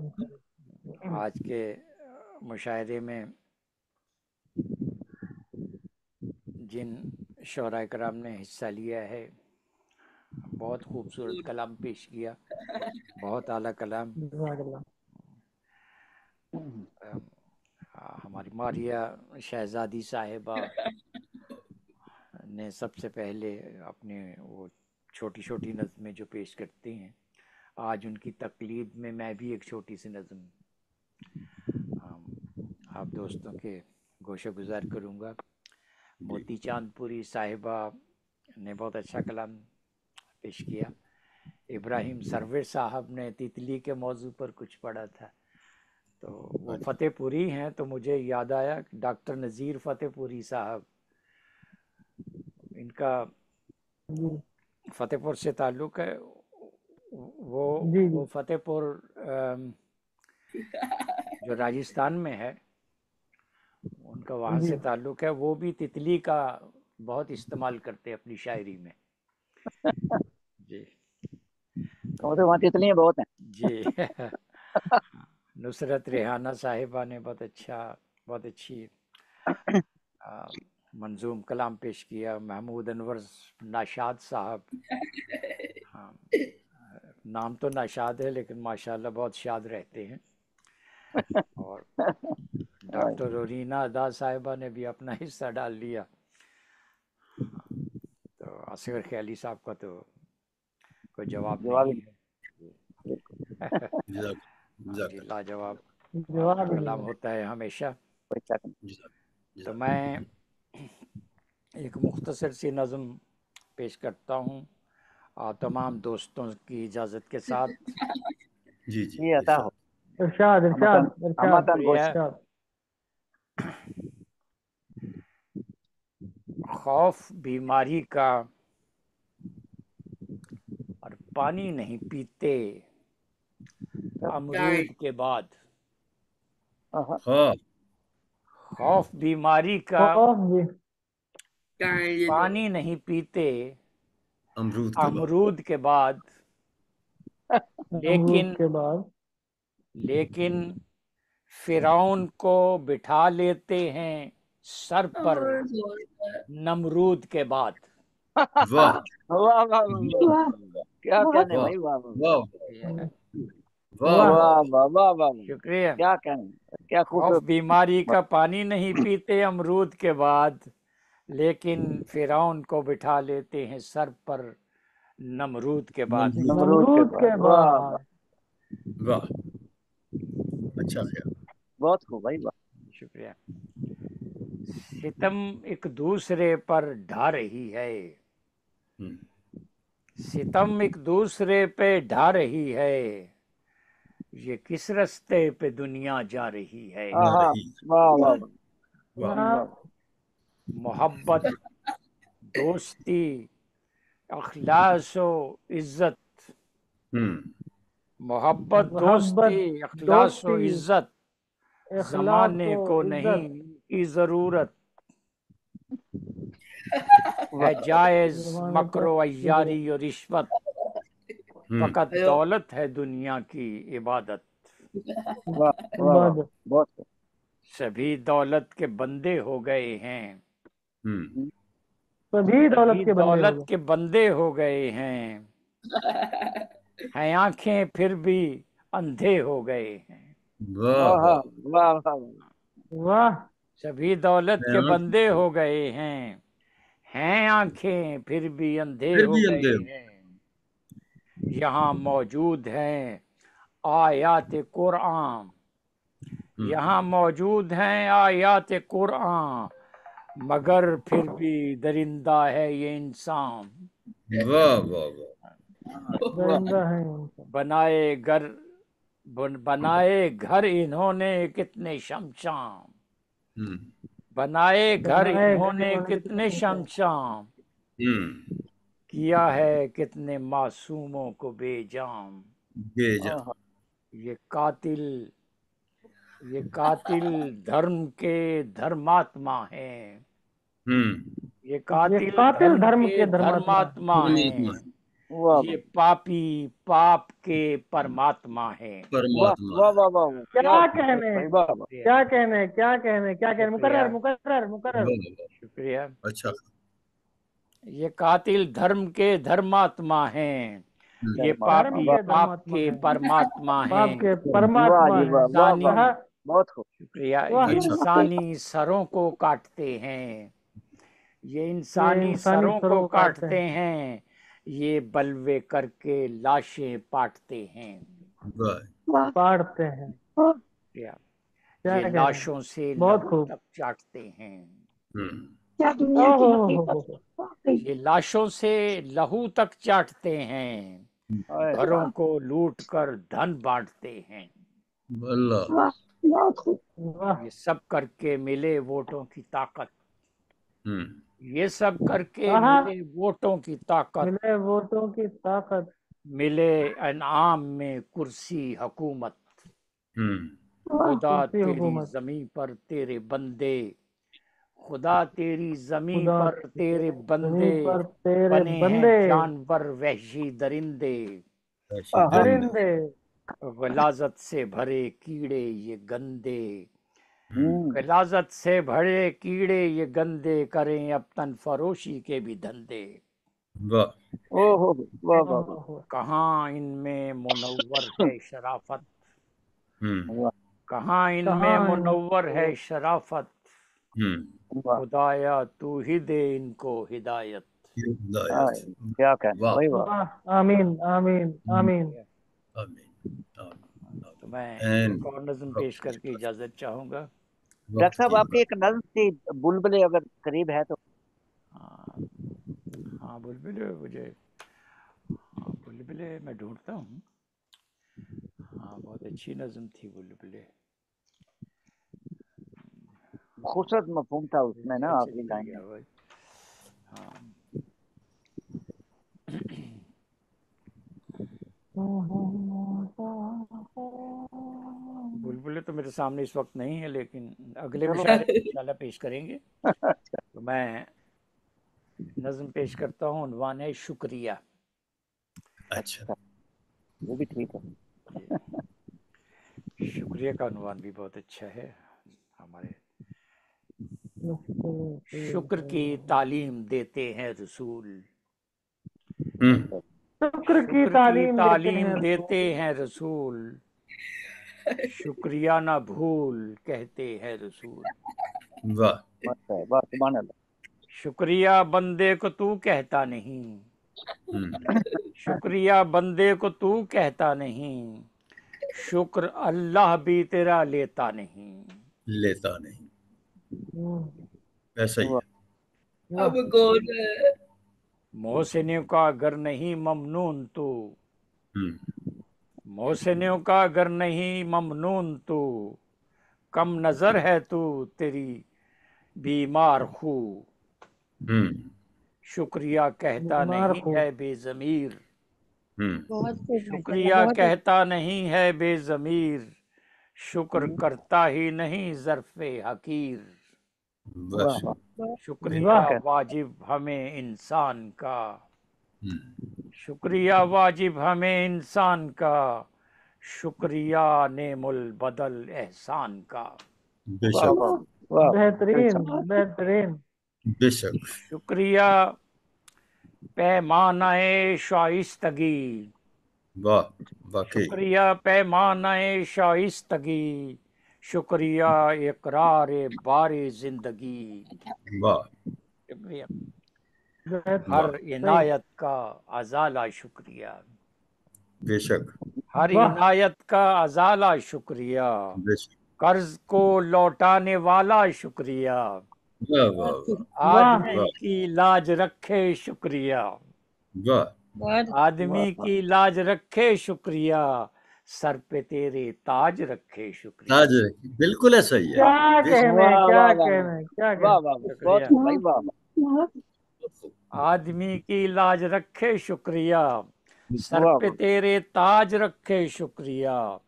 आज के मुशायरे में जिन शोरा कराम ने हिस्सा लिया है, बहुत खूबसूरत कलाम पेश किया, बहुत आला कलाम। हमारी मारिया शहजादी साहिबा ने सबसे पहले अपने वो छोटी छोटी नज़में जो पेश करती हैं, आज उनकी तकलीद में मैं भी एक छोटी सी नज़म आप दोस्तों के गोशे गुजार करूँगा। मोती चांदपुरी साहिबा ने बहुत अच्छा कलाम पेश किया। इब्राहिम सरवर साहब ने तितली के मौजू पर कुछ पढ़ा था, तो वो फतेहपुरी हैं, तो मुझे याद आया डॉक्टर नज़ीर फतेहपुरी साहब, इनका फतेहपुर से ताल्लुक़ है। वो फतेहपुर जो राजस्थान में है, उनका वहाँ से ताल्लुक़ है। वो भी तितली का बहुत इस्तेमाल करते हैं अपनी शायरी में। जी, तो वहाँ तितलियाँ बहुत हैं। जी। नुसरत रेहाना साहिबा ने बहुत अच्छी मंजूम कलाम पेश किया। महमूद अनवर नाशाद साहब, हाँ, नाम तो नाशाद है लेकिन माशाल्लाह बहुत शाद रहते हैं। और डॉक्टर रोरीना अदा साहिबा ने भी अपना हिस्सा डाल लिया। तो असगर ख्याली साहब का तो कोई जवाब नहीं है। जी, लाजवाब कलाम होता है हमेशा। तो मैं एक मुख्तसर सी नज़म पेश करता हूँ तमाम दोस्तों की इजाज़त के साथ। जी जी, ये अता हो। इरशाद इरशाद इरशाद इरशाद। खौफ बीमारी का और पानी नहीं पीते अमरूद के बाद। खौफ बीमारी का पानी नहीं पीते अमरूद के बाद, लेकिन फिरौन को बिठा लेते हैं सर पर नमरूद के बाद। वाह वाह वाह वाह, क्या कहने भाई, वाह वाह वाह वाह वाह वाह वाह, शुक्रिया। क्या कहने, क्या खौफ बीमारी का पानी नहीं पीते अमरूद के बाद, लेकिन फिरौन को बिठा लेते हैं सर पर नमरूद के बाद। नमरूद के बाद। वाह वाह, अच्छा ख्याल, बहुत खूब भाई, वाह। शुक्रिया। सितम एक दूसरे पर ढा रही है, सितम एक दूसरे पे ढा रही है, ये किस रास्ते पे दुनिया जा रही है। वाह वाह, मोहब्बत, दोस्ती, अखलास व इज्जत, मोहब्बत, दोस्ती, अखलास व इज्जत, जमाने को नहीं की जरूरत है जायज मकरो अय्यारी और रिश्वत, फकत दौलत है दुनिया की इबादत। सभी दौलत के बंदे हो गए हैं, सभी दौलत के बंदे हो गए हैं आंखें फिर भी अंधे हो गए हैं। वाह वाह वाह, सभी दौलत के बंदे हो गए हैं आंखें फिर भी अंधे हो गए हैं। यहाँ मौजूद हैं आयात कुरान, यहाँ मौजूद हैं आयात कुरान, मगर फिर भी दरिंदा है ये इंसान। वाह वाह वाह, बनाए घर इन्होंने कितने शमशान, बनाए घर इन्होंने कितने शमशान, किया है कितने मासूमों को बेजान। ये कातिल ये कातिल धर्म के धर्मात्मा हैं। ये कातिल धर्म के धर्मात्मा हैं। वाह ये पापी पाप के परमात्मा हैं। वाह परमात्मा वाह वाह वाह क्या क्या कहने भाई वाह वाह क्या कहने क्या कहने क्या कहने मुकर्रर मुकर्रर मुकर्रर। शुक्रिया। अच्छा ये कातिल धर्म के धर्मात्मा हैं। ये पापी के पाप के परमात्मा पाप हैं। के वाह परमात्मा जी है। वाह वाह इंसानी वाह बहुत खूब शुक्रिया। वाह। ये इंसानी सरों को काटते हैं। ये इंसानी इंसानी सरों को सरों को काटते काटते हैं। ये बलवे करके लाशें पाटते हैं। वाह पाड़ते हैं। क्या क्या ये कहने? लाशों से बहुत लहू खूब। तक चाटते हैं। क्या दुनिया की ओहो हकीकत वाकई ये लाशों से लहू तक चाटते हैं। हाय घरों को लूट कर धन बांटते हैं। अल्लाह वाह बहुत खूब वाह। ये सब करके मिले वोटों की ताकत। ये सब करके आहा। मिले वोटों की ताकत। मिले वोटों की ताकत। मिले इनाम में कुर्सी हुकूमत। खुदा कुर्सी तेरी हुकूमत। जमीन पर तेरे बंदे। खुदा तेरी जमीन खुदा पर तेरे बंदे जमीन पर तेरे बने बंदे हैं जानवर वहशी दरिंदे। दरिंदे। गलाजत से भरे कीड़े ये गंदे। हम्म गलाजत से भरे कीड़े ये गंदे करें अब तन फरोशी के भी धंधे। वाह ओहो वाह वाह वाह ओहो। कहाँ इनमें मुनव्वर है शराफत। वाह कहाँ इनमें कहाँ मुनव्वर है शराफत। वाह खुदाया तू ही दे इनको हिदायत। हाय, क्या कहना वाह भाई वाह वाह। आमीन आमीन आमीन। तो मैं And- एक और नज्म पेश करके इजाजत चाहूंगा। डॉक्टर साहब आपकी एक नज्म थी बुलबुले अगर करीब है तो हाँ बुलबुले मुझे बुलबुले मैं ढूंढता हूँ। हाँ बहुत अच्छी नज्म थी बुलबुले। खूबसूरत मफहूम था उसमें ना आपकी लाइन में हाँ बुलबुले तो मेरे सामने इस वक्त नहीं है, लेकिन अगले मुशायरे इंशाल्लाह पेश करेंगे। तो मैं नज्म पेश करता हूँ। उन्वान है शुक्रिया। अच्छा वो भी ठीक है। शुक्रिया का उन्वान भी बहुत अच्छा है हमारे। शुक्र की तालीम देते हैं रसूल। शुक्र की तालीम देते हैं रसूल। शुक्रिया ना भूल कहते हैं रसूल। वाह वाह सुभान अल्लाह। शुक्रिया बंदे को तू कहता नहीं। शुक्रिया बंदे को तू कहता नहीं। शुक्र अल्लाह भी तेरा लेता नहीं। ऐसा ही है। अब कौन है? मोहसिनों का अगर नहीं ममनून तू। मोहसिनों का अगर नहीं ममनून तू। कम नजर है तू तेरी बीमार खू। शुक्रिया कहता नहीं है बेजमीर। शुक्रिया कहता नहीं है बेजमीर। शुक्र करता ही नहीं ज़र्फ़े हकीर। शुक्रिया वाजिब हमें इंसान का। शुक्रिया वाजिब हमें इंसान का। शुक्रिया नेमुल बदल एहसान का। बेहतरीन बेहतरीन। बेशक। शुक्रिया पैमानाए शाइस्तगी। शुक्रिया पैमानाए शाइस्तगी। शुक्रिया इकरार बारे जिंदगी। शुक्रिया हर इनायत का अजाला शुक्रिया। बेशक हर इनायत का अजाला शुक्रिया। कर्ज को लौटाने वाला शुक्रिया। आदमी की लाज रखे शुक्रिया। आदमी की लाज रखे शुक्रिया। सर पे तेरे ताज रखे शुक्रिया। ताज बिल्कुल ऐसा ही है। क्या कहने क्या कहने क्या कहने। आदमी की लाज रखे शुक्रिया। सर पे तेरे ताज रखे शुक्रिया।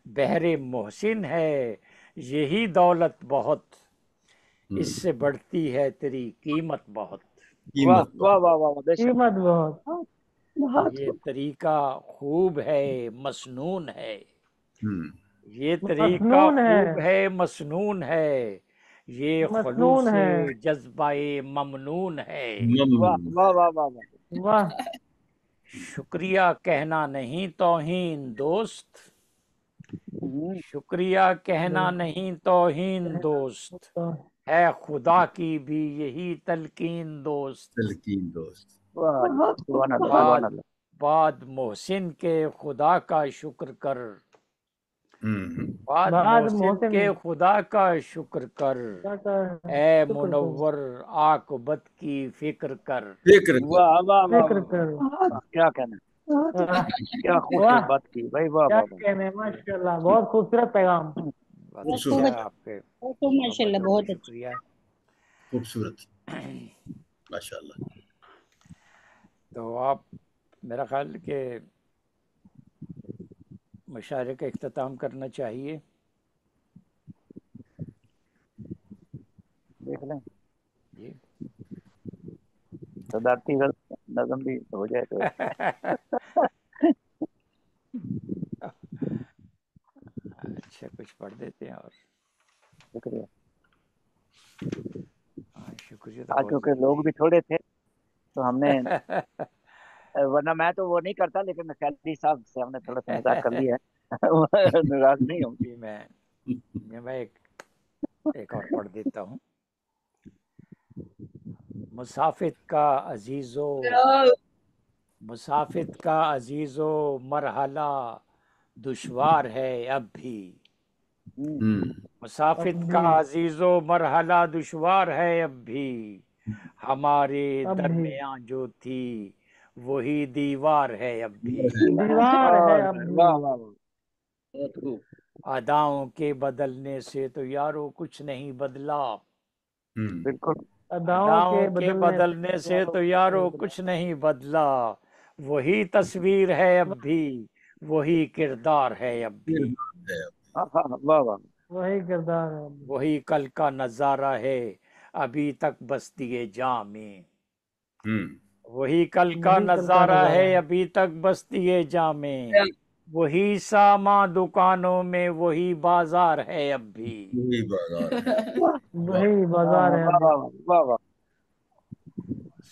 बहरे मोहसिन है यही दौलत बहुत, हम्म, इससे बढ़ती है तेरी कीमत बहुत। वाह कीमत वाह वाह वाह, बेशक। कीमत बहुत। बहुत ये तरीका खूब है, मसनून है। हम्म, ये तरीका मसनून है, खूब है, मसनून है। ये मसनून खुलूस है। जज्बाए ममनून है। वाह मम, वाह वाह वाह वाह। वाह। शुक्रिया कहना नहीं तौहीन दोस्त, हम्म, शुक्रिया कहना नहीं तौहीन दोस्त, है खुदा की भी यही तलकीन दोस्त। तलकीन दोस्त। वाह जी, बहुत सुभान अल्लाह सुभान बाद अल्लाह। बाद मोहसिन के खुदा का शुक्र कर, हम्म, बाद बाद मोहसिन मोहसिन के खुदा का शुक्र कर, ए शुक्र कर, मुनव्वर आकबत की फिक्र कर। फिक्र कर। वाह वाह वाह फिक्र वाह कर। बहुत वाह, क्या कहना, बहुत वाह, क्या खूबसूरत वाह, बात की भाई, वाह क्या वाह वाह। कहने, माशाल्लाह, बहुत खूबसूरत पैगाम। बहुत बहुत शुक्रिया खूबसूरत, आपके तो माशाल्लाह मोहब्बतों पे बहुत अच्छा। शुक्रिया। खूबसूरत, माशाल्लाह। तो आप, मेरा ख्याल के मुशायरे का इख्तिताम करना चाहिए। देख लें, जी। सदारती नज़म भी हो जाए तो। अच्छा, कुछ पढ़ देते हैं और शुक्रिया। हाँ, शुक्रिया तो आज बहुत क्योंकि ज़रूरी लोग भी थोड़े थे तो हमने, है। वरना मैं तो वो नहीं करता, लेकिन खैली साहब से हमने थोड़ा सा मजाक कर लिया है। नाराज नहीं होंगे। जी, मैं एक और पढ़ देता हूँ। मुसाफिर का अजीज़ो, मुसाफिर का अजीज़ो मरहला दुश्वार है अब भी। मुसाफिर अब का भी, अजीज़ो मरहला दुश्वार है अब भी, हमारे अब भी दरमियाँ जो थी वही दीवार है अब भी। दीवार है अब वाह भी। वाह वाह। बहुत खूब। अदाओं के बदलने से तो यारो कुछ नहीं बदला, बिल्कुल। अदाओं के अदाओं के बदलने बदलने से तो यारो कुछ नहीं बदला, वही तस्वीर है अब भी, वही किरदार है अब भी। हाँ हाँ हाँ, वाह वाह। वही किरदार है अब भी। वही कल का नजारा है अभी तक बस्ती जां में, वही कल का वही कल का नजारा नजारा है है। अभी तक बस्ती जां में, वही सामा दुकानों में वही बाजार है अब भी। वही बाजार है। वाह वही हाँ बाजार हाँ, है वाह अब भी। वाह वाह वाह।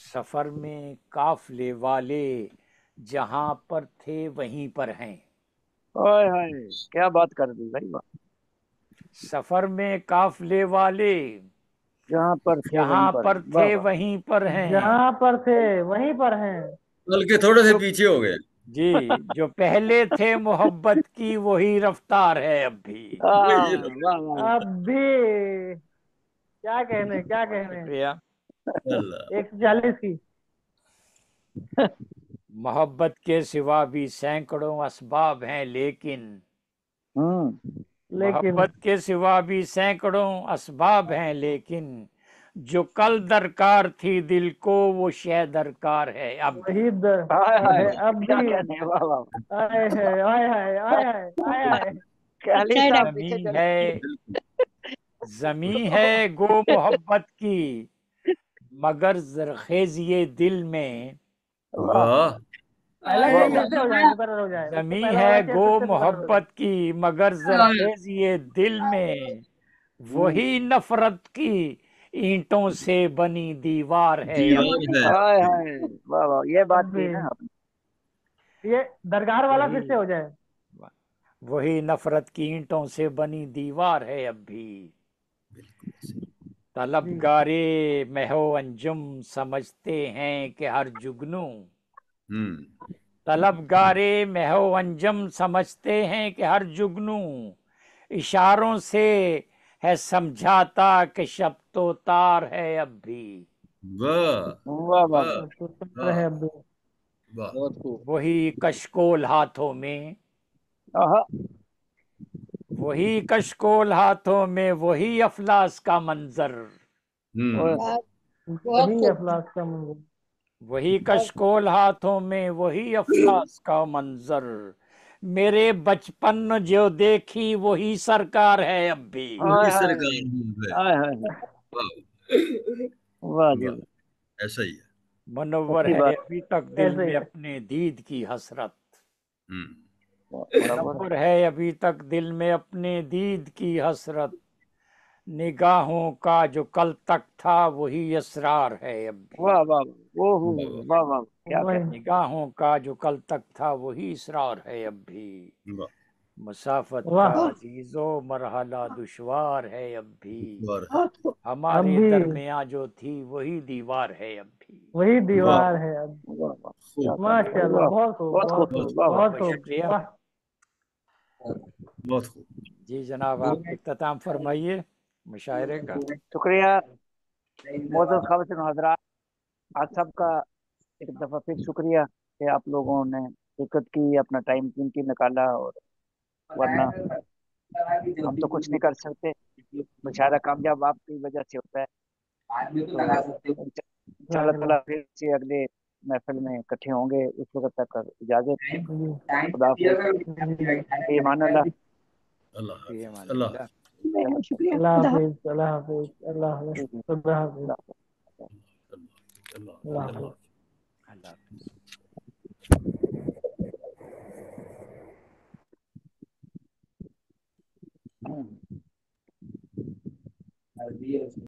सफर में काफले वाले जहां पर थे वहीं पर हैं, ओए हाय, क्या बात कर दी भाई, वाह। सफर में काफले वाले जहाँ पर थे वहीं जहां पर पर हैं, वाह थे वाह। वहीं पर हैं। जहाँ पर थे वहीं पर हैं। बल्कि थोड़े से जो पीछे हो गए। जी, जो पहले थे मोहब्बत की वही रफ्तार है अब भी। वही हाँ, वाह वाह वाह। अब भी, क्या कहने, क्या बहुत कहने। शुक्रिया। अल्लाह। 140 की। मोहब्बत के सिवा भी सैकड़ों असबाब हैं लेकिन, लेकिन मोहब्बत के सिवा भी सैकड़ों असबाब हैं लेकिन, जो कल दरकार थी दिल को वो शय दरकार है अब भी। वही हाय हाय, है अब क्या भी। कहने, वाह वाह। आए है, आए है, आए है, आए है। कहली अच्छा साहब जमी पीछे चले। है, जमी है गो मोहब्बत की, मगर जरखेज़िए दिल में, वाह वाह। पहला वाह शेर फिर वाह। से हो जाए, मुकर्रर हो जाए। उससे जमी पहला है वाला शेर गो फिर से मुकर्रर हो जाए। मोहब्बत की मगर जरखेज़िए दिल में, वही नफरत की ईंटों से बनी दीवार है अब दीवार भी। है। हाय हाय, वाह वाह, ये बात अब की भी ना आपने। ये दरगार वाला फिर से वही हो जाए। वही नफरत की ईंटों से बनी दीवार है अब भी। जी। तलबगारे महो अंजुम समझते हैं कि हर जुगनू, हम्म, तलबगारे महो अंजुम समझते हैं कि हर जुगनू, इशारों से है समझाता कि शब तो तार है अब भी। वाह वाह वाह वाह वाह। तो कर वाह है अब भी। वाह। बहुत खूब। वही कशकोल हाथों में, आहा, वही कशकोल हाथों में वही अफलास का मंजर, ओए, बहुत बहुत वही खूब। अफलास का मंजर। वही बहुत कशकोल हाथों में वही अफलास का मंजर, मेरे बचपन जो देखी वही सरकार है अब भी। वही सरकार है। हाय हाय वाह वाह जी वाह, ऐसा ही है। मुनव्वर अच्छी है बात अभी तक दिल ऐसे में ही है। अपने दीद की हसरत। हम्म। मुनव्वर है अभी तक दिल में अपने दीद की हसरत। निगाहों का जो कल तक था वही असरार है अब भी। वाह वाह ओहो वाह वाह क्या वही कहते निगाहों का जो कल तक था वही इसरार है अब भी। वाह मुसाफत वाह का अजीजो मरहला दुश्वार है अब भी। वाह बहुत खूब। हमारे अब भी दरमियां जो थी वही दीवार है अब भी। वही वाह दीवार है अब। वाह वाह क्या खूब कहते माशाल्लाह, वाह बहुत खूब, बहुत बहुत खूब खूब, वाह वाह बहुत बहुत खूब। शुक्रिया। वाह, बहुत खूब। जी जनाब, आप इख्तिताम फरमाइए मुशायरे का। शुक्रिया मोअज़्ज़ज़ ख़वातीन व हज़रात, आप सबका एक दफ़ा फिर शुक्रिया कि आप लोगों ने शिरकत की, अपना टाइम कीमती निकाला। और वरना हम तो कुछ नहीं कर सकते, मुशायरा कामयाब आपकी वजह से होता है। तो इंशाअल्लाह ताला फिर से अगले महफिल में इकट्ठे होंगे। उस वक्त तक इजाज़त, जी, खुदा हाफ़िज़, जी। ईमान अल्लाह। अल्लाह फी हाफ़िज़, अमान अल्लाह अल्लाह। शुक्रिया। अल्लाह खुदा हाफिज, अल्लाह हाफिज, अल्लाह हाफिज, खुदा हाफिज, अल्लाह अल्लाह अल्लाह हाफिज। अल्लाह हाफ़िज़। हाफ़िज़।